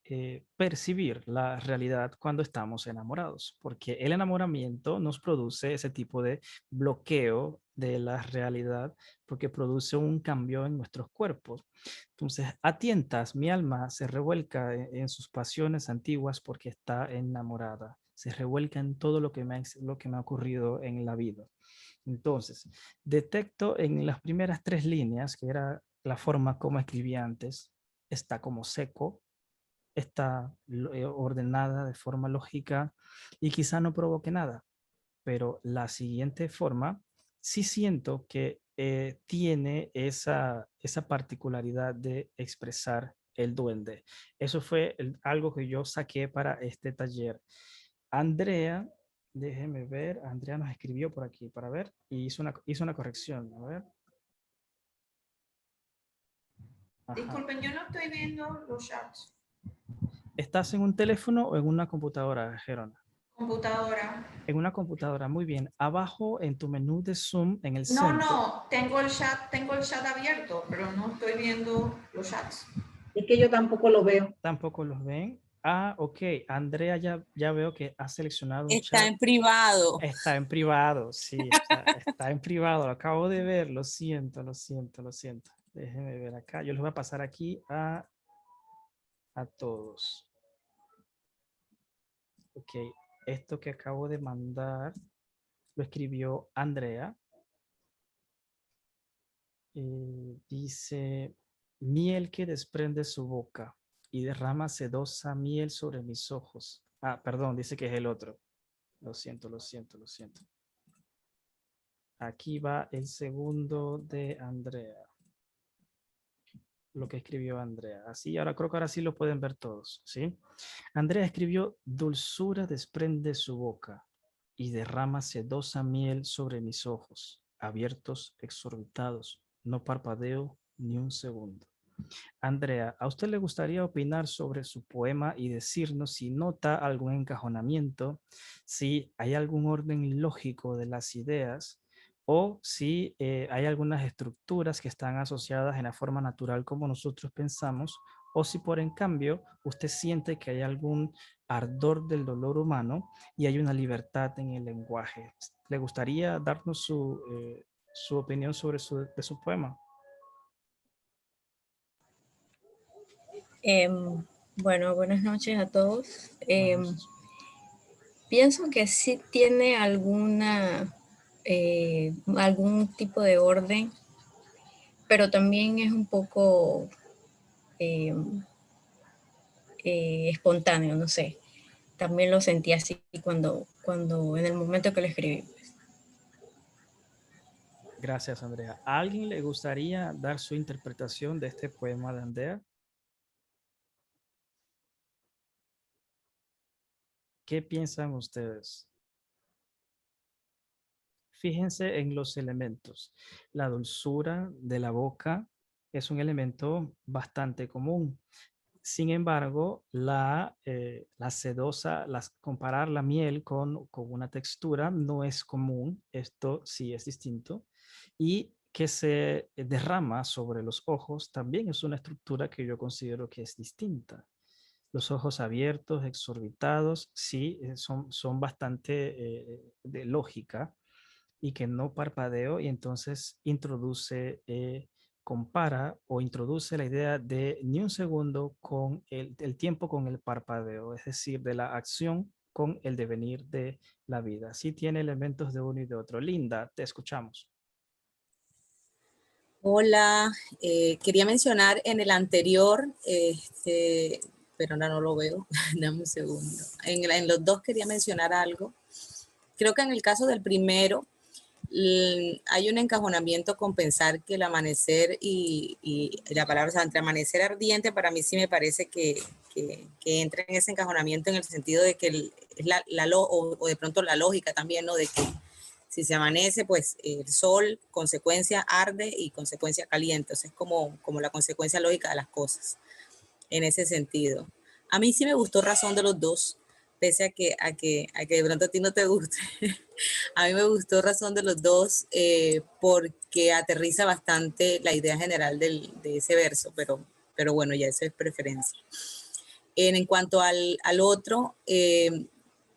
percibir la realidad cuando estamos enamorados, porque el enamoramiento nos produce ese tipo de bloqueo de la realidad porque produce un cambio en nuestros cuerpos. Entonces, a tientas, mi alma se revuelca en sus pasiones antiguas porque está enamorada. Se revuelca en todo lo que me ha ocurrido en la vida. Entonces, detecto en las primeras 3 líneas, que era la forma como escribía antes, está como seco, está ordenada de forma lógica y quizá no provoque nada, pero la siguiente forma sí siento que tiene esa particularidad de expresar el duende. Eso fue algo que yo saqué para este taller. Andrea, déjeme ver, Andrea nos escribió por aquí para ver y hizo una corrección. A ver. Ajá. Disculpen, yo no estoy viendo los chats. ¿Estás en un teléfono o en una computadora, Gerona? Computadora. En una computadora, muy bien. Abajo en tu menú de Zoom, en el No, centro. no, tengo el chat abierto, pero no estoy viendo los chats. Es que yo tampoco lo veo. Tampoco los ven. Ah, ok. Andrea, ya veo que ha seleccionado un Está chat. en privado. Está en privado, sí, está en privado. Lo acabo de ver. Lo siento, lo siento, lo siento. Déjenme ver acá. Yo les voy a pasar aquí a todos. Ok. Esto que acabo de mandar lo escribió Andrea. Dice, miel que desprende su boca y derrama sedosa miel sobre mis ojos. Ah, perdón, dice que es el otro. Lo siento, lo siento, lo siento. Aquí va el segundo de Andrea. Lo que escribió Andrea. Así, ahora creo que ahora sí lo pueden ver todos, ¿sí? Andrea escribió, dulzura desprende su boca y derrama sedosa miel sobre mis ojos, abiertos, exorbitados. No parpadeo ni un segundo. Andrea, ¿a usted le gustaría opinar sobre su poema y decirnos si nota algún encajonamiento, si hay algún orden lógico de las ideas o si hay algunas estructuras que están asociadas en la forma natural como nosotros pensamos, o si por en cambio usted siente que hay algún ardor del dolor humano y hay una libertad en el lenguaje? ¿Le gustaría darnos su opinión sobre de su poema? Bueno, buenas noches a todos. Buenas noches. Pienso que sí tiene algún tipo de orden, pero también es un poco espontáneo, no sé. También lo sentí así cuando en el momento que lo escribí. Gracias, Andrea. ¿A alguien le gustaría dar su interpretación de este poema de Andrea? ¿Qué piensan ustedes? Fíjense en los elementos. La dulzura de la boca es un elemento bastante común. Sin embargo, la sedosa, comparar la miel con una textura no es común. Esto sí es distinto. Y que se derrama sobre los ojos también es una estructura que yo considero que es distinta. Los ojos abiertos, exorbitados, sí, son bastante de lógica y que no parpadeo y entonces compara o introduce la idea de ni un segundo con el tiempo con el parpadeo, es decir, de la acción con el devenir de la vida. Sí tiene elementos de uno y de otro. Linda, te escuchamos. Hola, quería mencionar en el anterior, pero ahora no lo veo, dame un segundo. En los dos quería mencionar algo. Creo que en el caso del primero hay un encajonamiento con pensar que el amanecer y la palabra, o sea, entre amanecer ardiente, para mí sí me parece que entra en ese encajonamiento en el sentido de que es o de pronto la lógica también, ¿no? De que si se amanece, pues el sol, consecuencia, arde y consecuencia caliente. O sea, es como la consecuencia lógica de las cosas, en ese sentido. A mí sí me gustó Razón de los Dos, pese a que de pronto a ti no te guste. A mí me gustó Razón de los Dos porque aterriza bastante la idea general de ese verso, pero bueno, ya eso es preferencia. En cuanto al otro,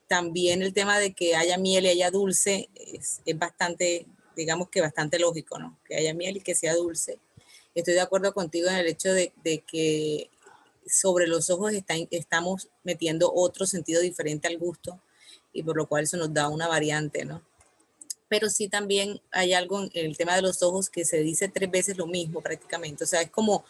también el tema de que haya miel y haya dulce es bastante, digamos que bastante lógico, ¿no? Que haya miel y que sea dulce. Estoy de acuerdo contigo en el hecho de que sobre los ojos estamos metiendo otro sentido diferente al gusto y por lo cual eso nos da una variante, ¿no? Pero sí también hay algo en el tema de los ojos que se dice 3 veces lo mismo prácticamente, o sea, es como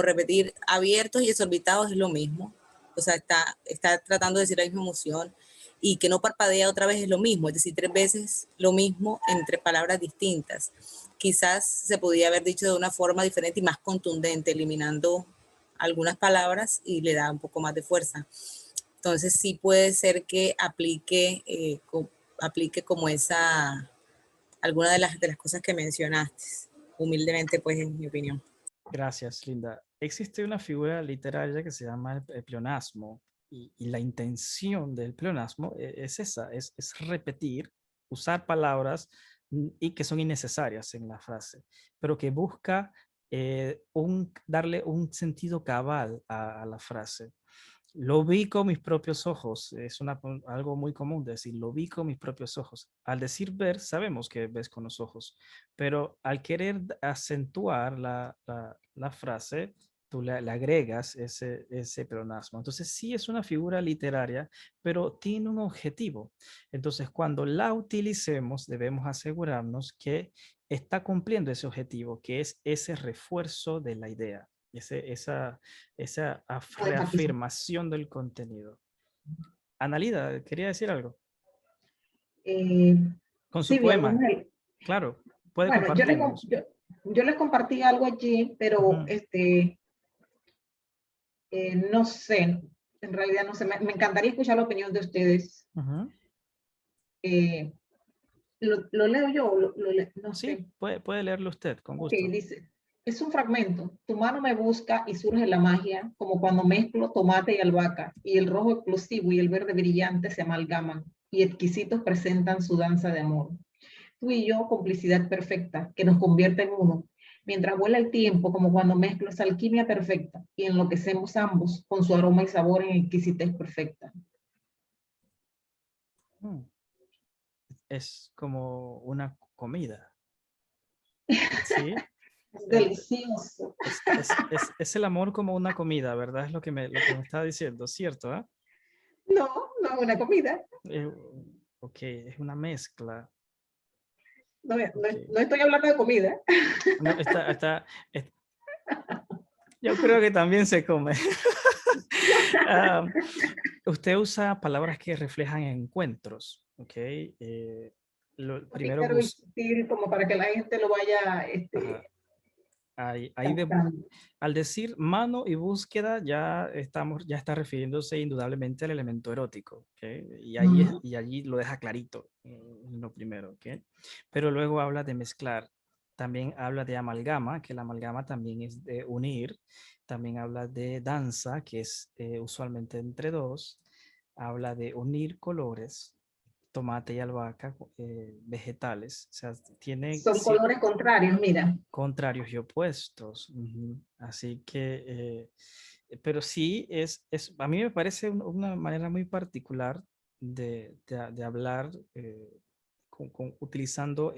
repetir abiertos y desorbitados es lo mismo, o sea, está tratando de decir la misma emoción y que no parpadea otra vez es lo mismo, es decir, 3 veces lo mismo entre palabras distintas. Quizás se podría haber dicho de una forma diferente y más contundente, eliminando algunas palabras y le da un poco más de fuerza. Entonces sí puede ser que aplique como alguna de las cosas que mencionaste. Humildemente, pues, en mi opinión. Gracias, Linda. Existe una figura literaria que se llama el pleonasmo y la intención del pleonasmo es esa, es repetir, usar palabras y que son innecesarias en la frase, pero que busca darle un sentido cabal a la frase. Lo vi con mis propios ojos. Es algo muy común decir, lo vi con mis propios ojos. Al decir ver, sabemos que ves con los ojos, pero al querer acentuar la frase, tú le agregas ese pleonasmo. Entonces sí es una figura literaria, pero tiene un objetivo. Entonces cuando la utilicemos, debemos asegurarnos que está cumpliendo ese objetivo, que es ese refuerzo de la idea, esa O de enfatizar. reafirmación del contenido. Analida, ¿quería decir algo? Con su Sí, mi poema, hermano, claro, puede bueno, compartirnos. yo les compartí algo allí, pero Ujú. no sé, en realidad no sé, me encantaría escuchar la opinión de ustedes. Ujú. Lo leo yo, no sé. Sí, puede leerlo usted, con Ok, gusto. dice, es un fragmento. Tu mano me busca y surge la magia, como cuando mezclo tomate y albahaca, y el rojo explosivo y el verde brillante se amalgaman, y exquisitos presentan su danza de amor. Tú y yo, complicidad perfecta, que nos convierte en uno, mientras vuela el tiempo, como cuando mezclo esa alquimia perfecta, y enloquecemos ambos con su aroma y sabor en exquisitez perfecta. Mm. Es como una comida, ¿sí? Es El- delicioso. es el amor como una comida, ¿verdad? Es lo que me está diciendo, ¿cierto? ¿Ah? No, no una comida. Eh, ok, es una mezcla. No, Ok. no estoy hablando de comida. No, yo creo que también se come. Ah, usted usa palabras que reflejan encuentros, ¿ok? Porque Primero quiero insistir como para que la gente lo vaya ajá, ahí captando. al decir mano y búsqueda ya está refiriéndose indudablemente al elemento erótico, ¿ok? Y allí lo deja clarito en lo primero, ¿ok? Pero luego habla de mezclar, también habla de amalgama, que la amalgama también es de unir, también habla de danza, que es usualmente entre dos, habla de unir colores, tomate y albahaca, vegetales, o sea, tiene Son colores contrarios, mira. contrarios y opuestos. Ujú. Así que, pero sí, a mí me parece una manera muy particular de hablar utilizando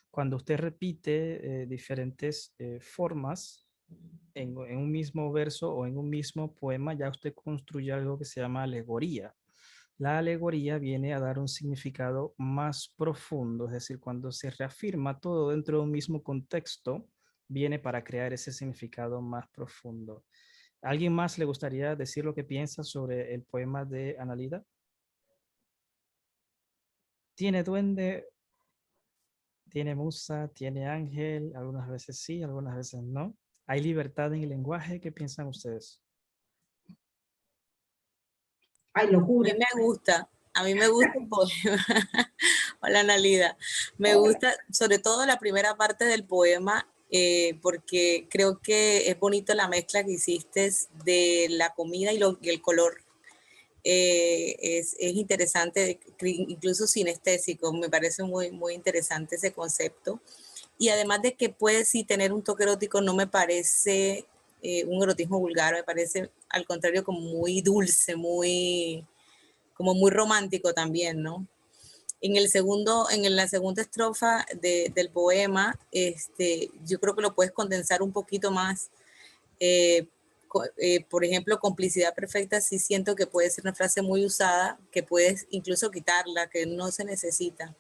cuando usted repite diferentes formas en un mismo verso o en un mismo poema, ya usted construye algo que se llama alegoría. La alegoría viene a dar un significado más profundo, es decir, cuando se reafirma todo dentro de un mismo contexto, viene para crear ese significado más profundo. ¿A alguien más le gustaría decir lo que piensa sobre el poema de Analida? ¿Tiene duende? ¿Tiene musa? ¿Tiene ángel? Algunas veces sí, algunas veces no. ¿Hay libertad en el lenguaje? ¿Qué piensan ustedes? Ay, A locura. mí me gusta el poema. Hola, Nalida. Me gusta sobre todo la primera parte del poema porque creo que es bonito la mezcla que hiciste de la comida y el color. Es interesante, incluso sinestésico. Me parece muy, muy interesante ese concepto. Y además de que puede sí tener un toque erótico, no me parece un erotismo vulgar, me parece al contrario como muy dulce, como muy romántico también, ¿no? En la segunda estrofa del poema, yo creo que lo puedes condensar un poquito más. Por ejemplo, complicidad perfecta, sí siento que puede ser una frase muy usada, que puedes incluso quitarla, que no se necesita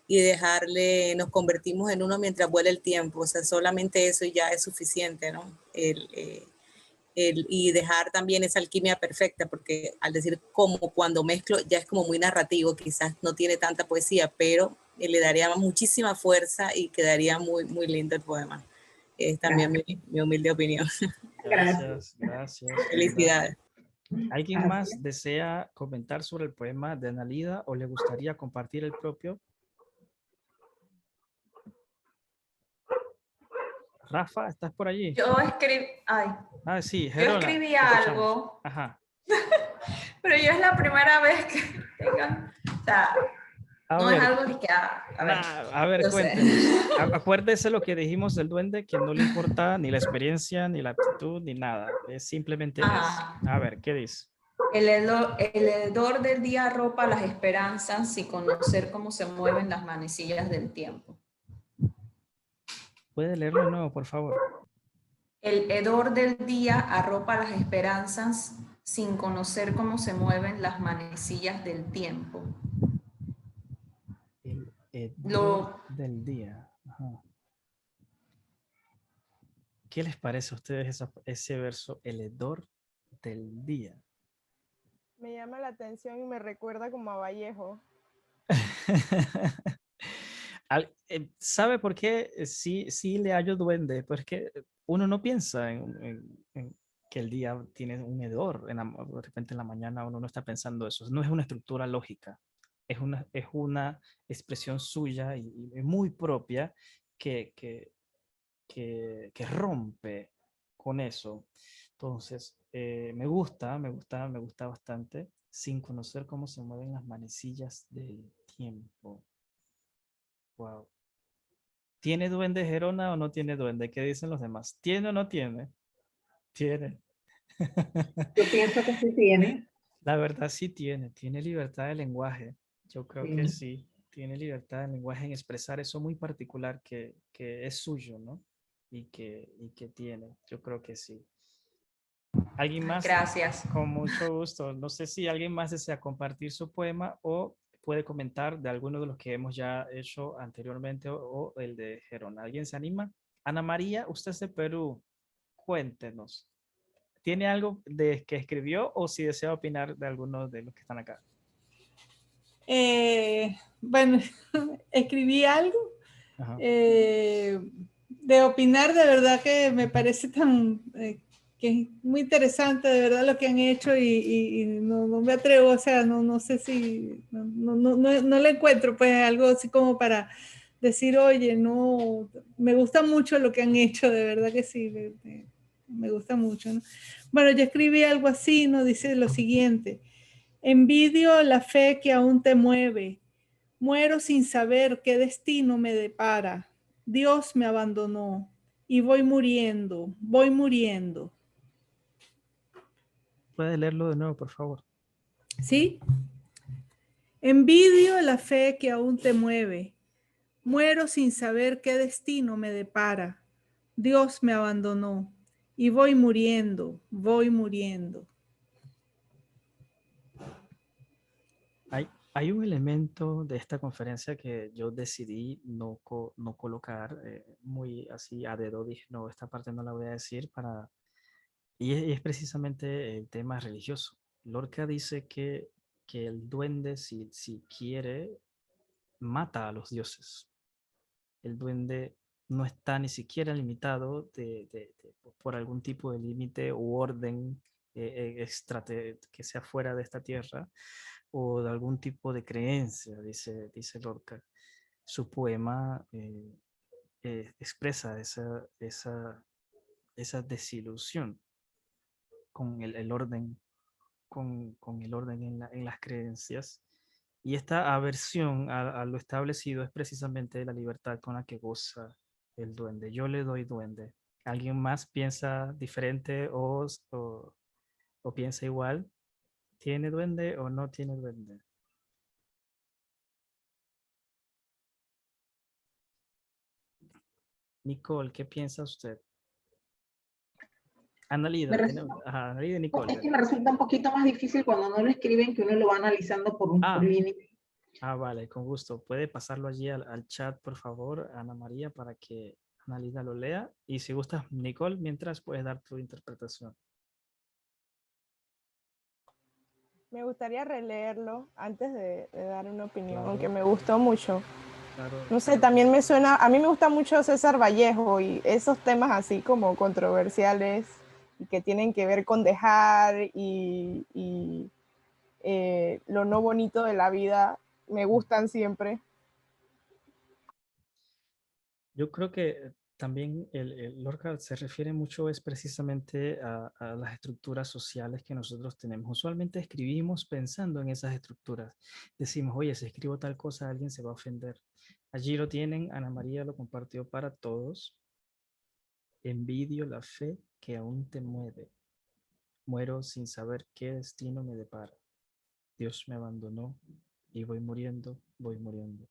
y dejarle, nos convertimos en uno mientras vuela el tiempo, o sea, solamente eso ya es suficiente, ¿no? Y dejar también esa alquimia perfecta, porque al decir como cuando mezclo ya es como muy narrativo, quizás no tiene tanta poesía, pero le daría muchísima fuerza y quedaría muy, muy lindo el poema. Es también mi humilde opinión. Gracias. Gracias, Frida. Felicidades. ¿Alguien Así es. más desea comentar sobre el poema de Analida o le gustaría compartir el propio? Rafa, ¿estás por allí? Ay, Sí, yo Gerona, escribí te escuchamos. algo, Ajá. pero yo es la primera vez que tengan, o sea, No es algo de que, a ver, yo sé. cuéntenos. Acuérdese lo que dijimos del duende, que no le importa ni la experiencia, ni la actitud, ni nada. Es simplemente es. A ver, ¿qué dice? El hedor del día arropa las esperanzas y conocer cómo se mueven las manecillas del tiempo. ¿Puede leerlo de nuevo, por favor? El hedor del día arropa las esperanzas sin conocer cómo se mueven las manecillas del tiempo. El hedor del día. Ajá. ¿Qué les parece a ustedes ese verso, el hedor del día? Me llama la atención y me recuerda como a Vallejo. ¿Sabe por qué sí le hallo duende? Porque uno no piensa en que el día tiene un hedor. De repente en la mañana uno no está pensando eso. No es una estructura lógica. Es una expresión suya y muy propia que rompe con eso. Entonces, me gusta bastante, sin conocer cómo se mueven las manecillas del tiempo. Wow. ¿Tiene duende Gerona o no tiene duende? ¿Qué dicen los demás? ¿Tiene o no tiene? Tiene. Yo pienso que sí tiene. La verdad sí tiene libertad de lenguaje. Yo creo que sí, tiene libertad de lenguaje en expresar eso muy particular que es suyo, ¿no? Y que tiene. Yo creo que sí. ¿Alguien más? Gracias. Con mucho gusto. No sé si alguien más desea compartir su poema o puede comentar de alguno de los que hemos ya hecho anteriormente o el de Gerona. ¿Alguien se anima? Ana María, usted es de Perú. Cuéntenos. ¿Tiene algo de que escribió o si desea opinar de alguno de los que están acá? Bueno, escribí algo. De opinar, de verdad que me parece tan que es muy interesante de verdad lo que han hecho y no me atrevo, o sea, no sé si no le encuentro pues algo así como para decir, oye, no, me gusta mucho lo que han hecho, de verdad que sí, me gusta mucho, ¿no? Bueno, yo escribí algo así, ¿no? Dice lo siguiente: envidio la fe que aún te mueve, muero sin saber qué destino me depara. Dios me abandonó y voy muriendo, voy muriendo. ¿Puede leerlo de nuevo, por favor? ¿Sí? Envidio la fe que aún te mueve. Muero sin saber qué destino me depara. Dios me abandonó y voy muriendo, voy muriendo. Hay un elemento de esta conferencia que yo decidí no colocar muy así a dedo. Dije, no, esta parte no la voy a decir y es precisamente el tema religioso. Lorca dice que el duende, si quiere, mata a los dioses. El duende no está ni siquiera limitado por algún tipo de límite u orden extra que sea fuera de esta tierra o de algún tipo de creencia, dice Lorca. Su poema expresa esa desilusión con el orden, con el orden en las creencias. Y esta aversión a lo establecido es precisamente la libertad con la que goza el duende. Yo le doy duende. ¿Alguien más piensa diferente o piensa igual? ¿Tiene duende o no tiene duende? Nicole, ¿qué piensa usted? Annalida, Annalida y Nicole. Es que me resulta un poquito más difícil cuando no lo escriben, que uno lo va analizando por línea. Vale, con gusto. Puede pasarlo allí al chat, por favor, Ana María, para que Annalida lo lea. Y si gustas, Nicole, mientras puedes dar tu interpretación. Me gustaría releerlo antes de dar una opinión, aunque me gustó mucho. No sé, también me suena, a mí me gusta mucho César Vallejo y esos temas así como controversiales y que tienen que ver con dejar y lo no bonito de la vida, me gustan siempre. Yo creo que También el Lorca se refiere mucho es precisamente a las estructuras sociales que nosotros tenemos. Usualmente escribimos pensando en esas estructuras. Decimos, oye, si escribo tal cosa, alguien se va a ofender. Allí lo tienen, Ana María lo compartió para todos. Envidio la fe que aún te mueve. Muero sin saber qué destino me depara. Dios me abandonó y voy muriendo, voy muriendo.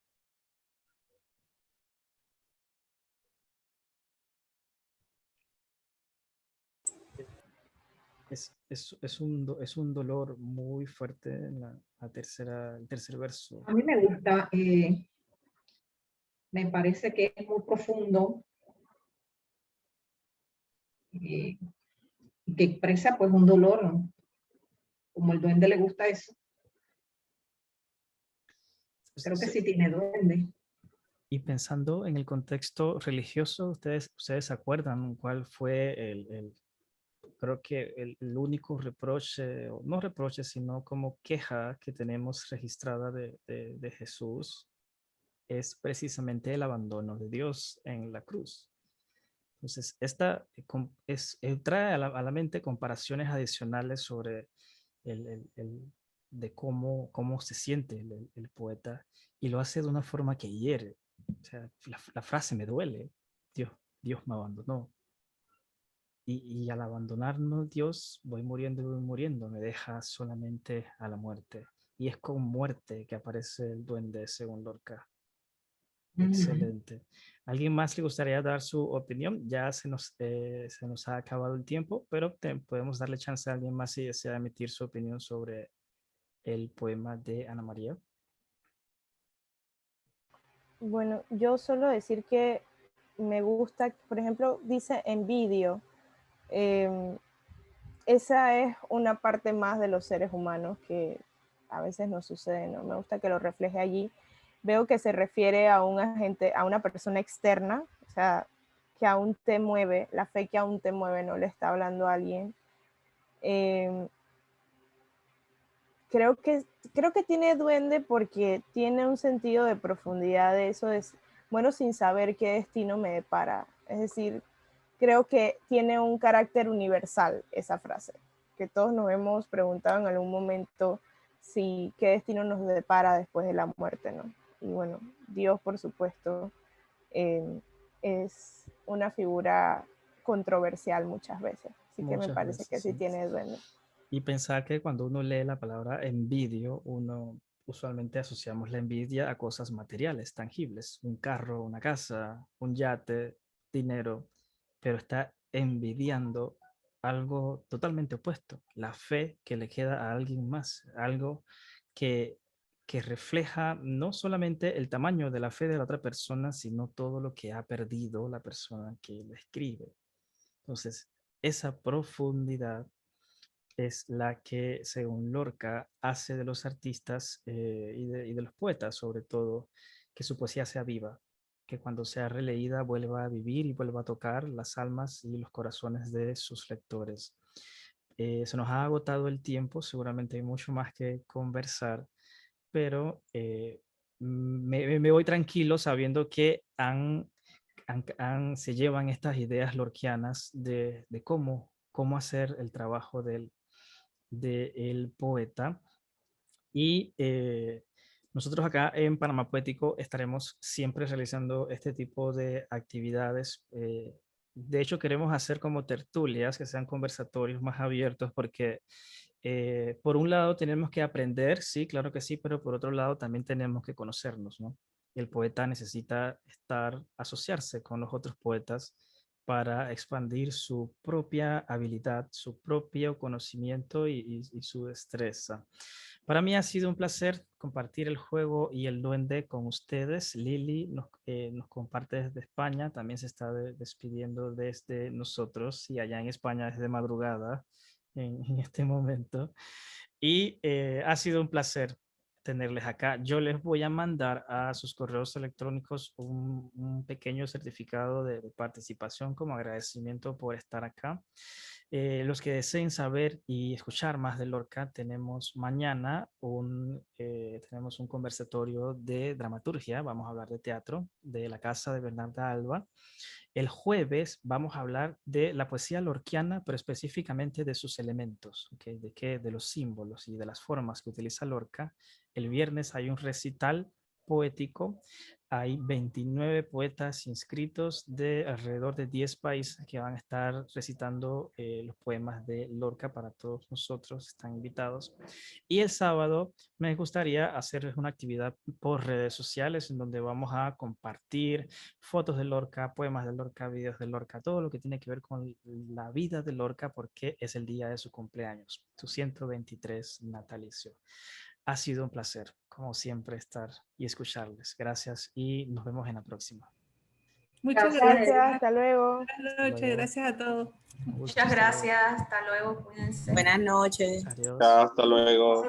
Es un dolor muy fuerte en el tercer verso. A mí me gusta, me parece que es muy profundo, que expresa pues un dolor, ¿no? Como el duende le gusta eso. Creo que sí tiene duende. Y pensando en el contexto religioso, ustedes se acuerdan cuál fue creo que el único reproche, o no reproche, sino como queja que tenemos registrada de Jesús, es precisamente el abandono de Dios en la cruz. Entonces, esta trae a la mente comparaciones adicionales sobre de cómo se siente el poeta, y lo hace de una forma que hiere. O sea, la frase me duele. Dios me abandonó. Y al abandonarnos Dios, voy muriendo, me deja solamente a la muerte. Y es con muerte que aparece el duende, según Lorca. Excelente. ¿Alguien más le gustaría dar su opinión? Ya se nos ha acabado el tiempo, pero podemos darle chance a alguien más si desea emitir su opinión sobre el poema de Ana María. Bueno, yo solo decir que me gusta, por ejemplo, dice envidio. Esa es una parte más de los seres humanos que a veces nos sucede, ¿no? Me gusta que lo refleje allí. Veo que se refiere a un agente, a una persona externa, o sea, que aún te mueve, la fe que aún te mueve, no le está hablando a alguien. Creo que tiene duende porque tiene un sentido de profundidad de eso, es bueno sin saber qué destino me depara. Es decir, creo que tiene un carácter universal esa frase, que todos nos hemos preguntado en algún momento si qué destino nos depara después de la muerte, ¿no? Y bueno, Dios, por supuesto, es una figura controversial muchas veces, así que me Muchas parece veces, que sí sí. tiene duende. Y pensar que cuando uno lee la palabra envidio, uno usualmente asociamos la envidia a cosas materiales, tangibles, un carro, una casa, un yate, dinero, pero está envidiando algo totalmente opuesto, la fe que le queda a alguien más, algo que, que refleja no solamente el tamaño de la fe de la otra persona, sino todo lo que ha perdido la persona que le escribe. Entonces, esa profundidad es la que, según Lorca, hace de los artistas y de los poetas, sobre todo, que su poesía sea viva, que cuando sea releída vuelva a vivir y vuelva a tocar las almas y los corazones de sus lectores. Se nos ha agotado el tiempo, seguramente hay mucho más que conversar, pero me voy tranquilo sabiendo que se llevan estas ideas lorquianas de cómo hacer el trabajo del poeta. Y nosotros acá en Panamá Poético estaremos siempre realizando este tipo de actividades. De hecho, queremos hacer como tertulias, que sean conversatorios más abiertos, porque por un lado tenemos que aprender, sí, claro que sí, pero por otro lado también tenemos que conocernos, ¿no? El poeta necesita asociarse con los otros poetas para expandir su propia habilidad, su propio conocimiento y su destreza. Para mí ha sido un placer compartir el juego y el duende con ustedes. Lili nos comparte desde España, también se está despidiendo desde nosotros y allá en España es de madrugada en este momento. Y ha sido un placer tenerles acá. Yo les voy a mandar a sus correos electrónicos un pequeño certificado de participación como agradecimiento por estar acá. Los que deseen saber y escuchar más de Lorca, tenemos mañana tenemos un conversatorio de dramaturgia, vamos a hablar de teatro, de la casa de Bernarda Alba. El jueves vamos a hablar de la poesía lorquiana, pero específicamente de sus elementos, ¿okay? De los símbolos y de las formas que utiliza Lorca. El viernes hay un recital poético. Hay 29 poetas inscritos de alrededor de 10 países que van a estar recitando los poemas de Lorca para todos nosotros, están invitados. Y el sábado me gustaría hacerles una actividad por redes sociales en donde vamos a compartir fotos de Lorca, poemas de Lorca, videos de Lorca, todo lo que tiene que ver con la vida de Lorca porque es el día de su cumpleaños, su 123 natalicio. Ha sido un placer, como siempre, estar y escucharles. Gracias y nos vemos en la próxima. Muchas Gracias, gracias. hasta luego. Buenas noches, gracias a todos. Muchas gracias, hasta luego, cuídense. Buenas noches. Adiós. Hasta luego.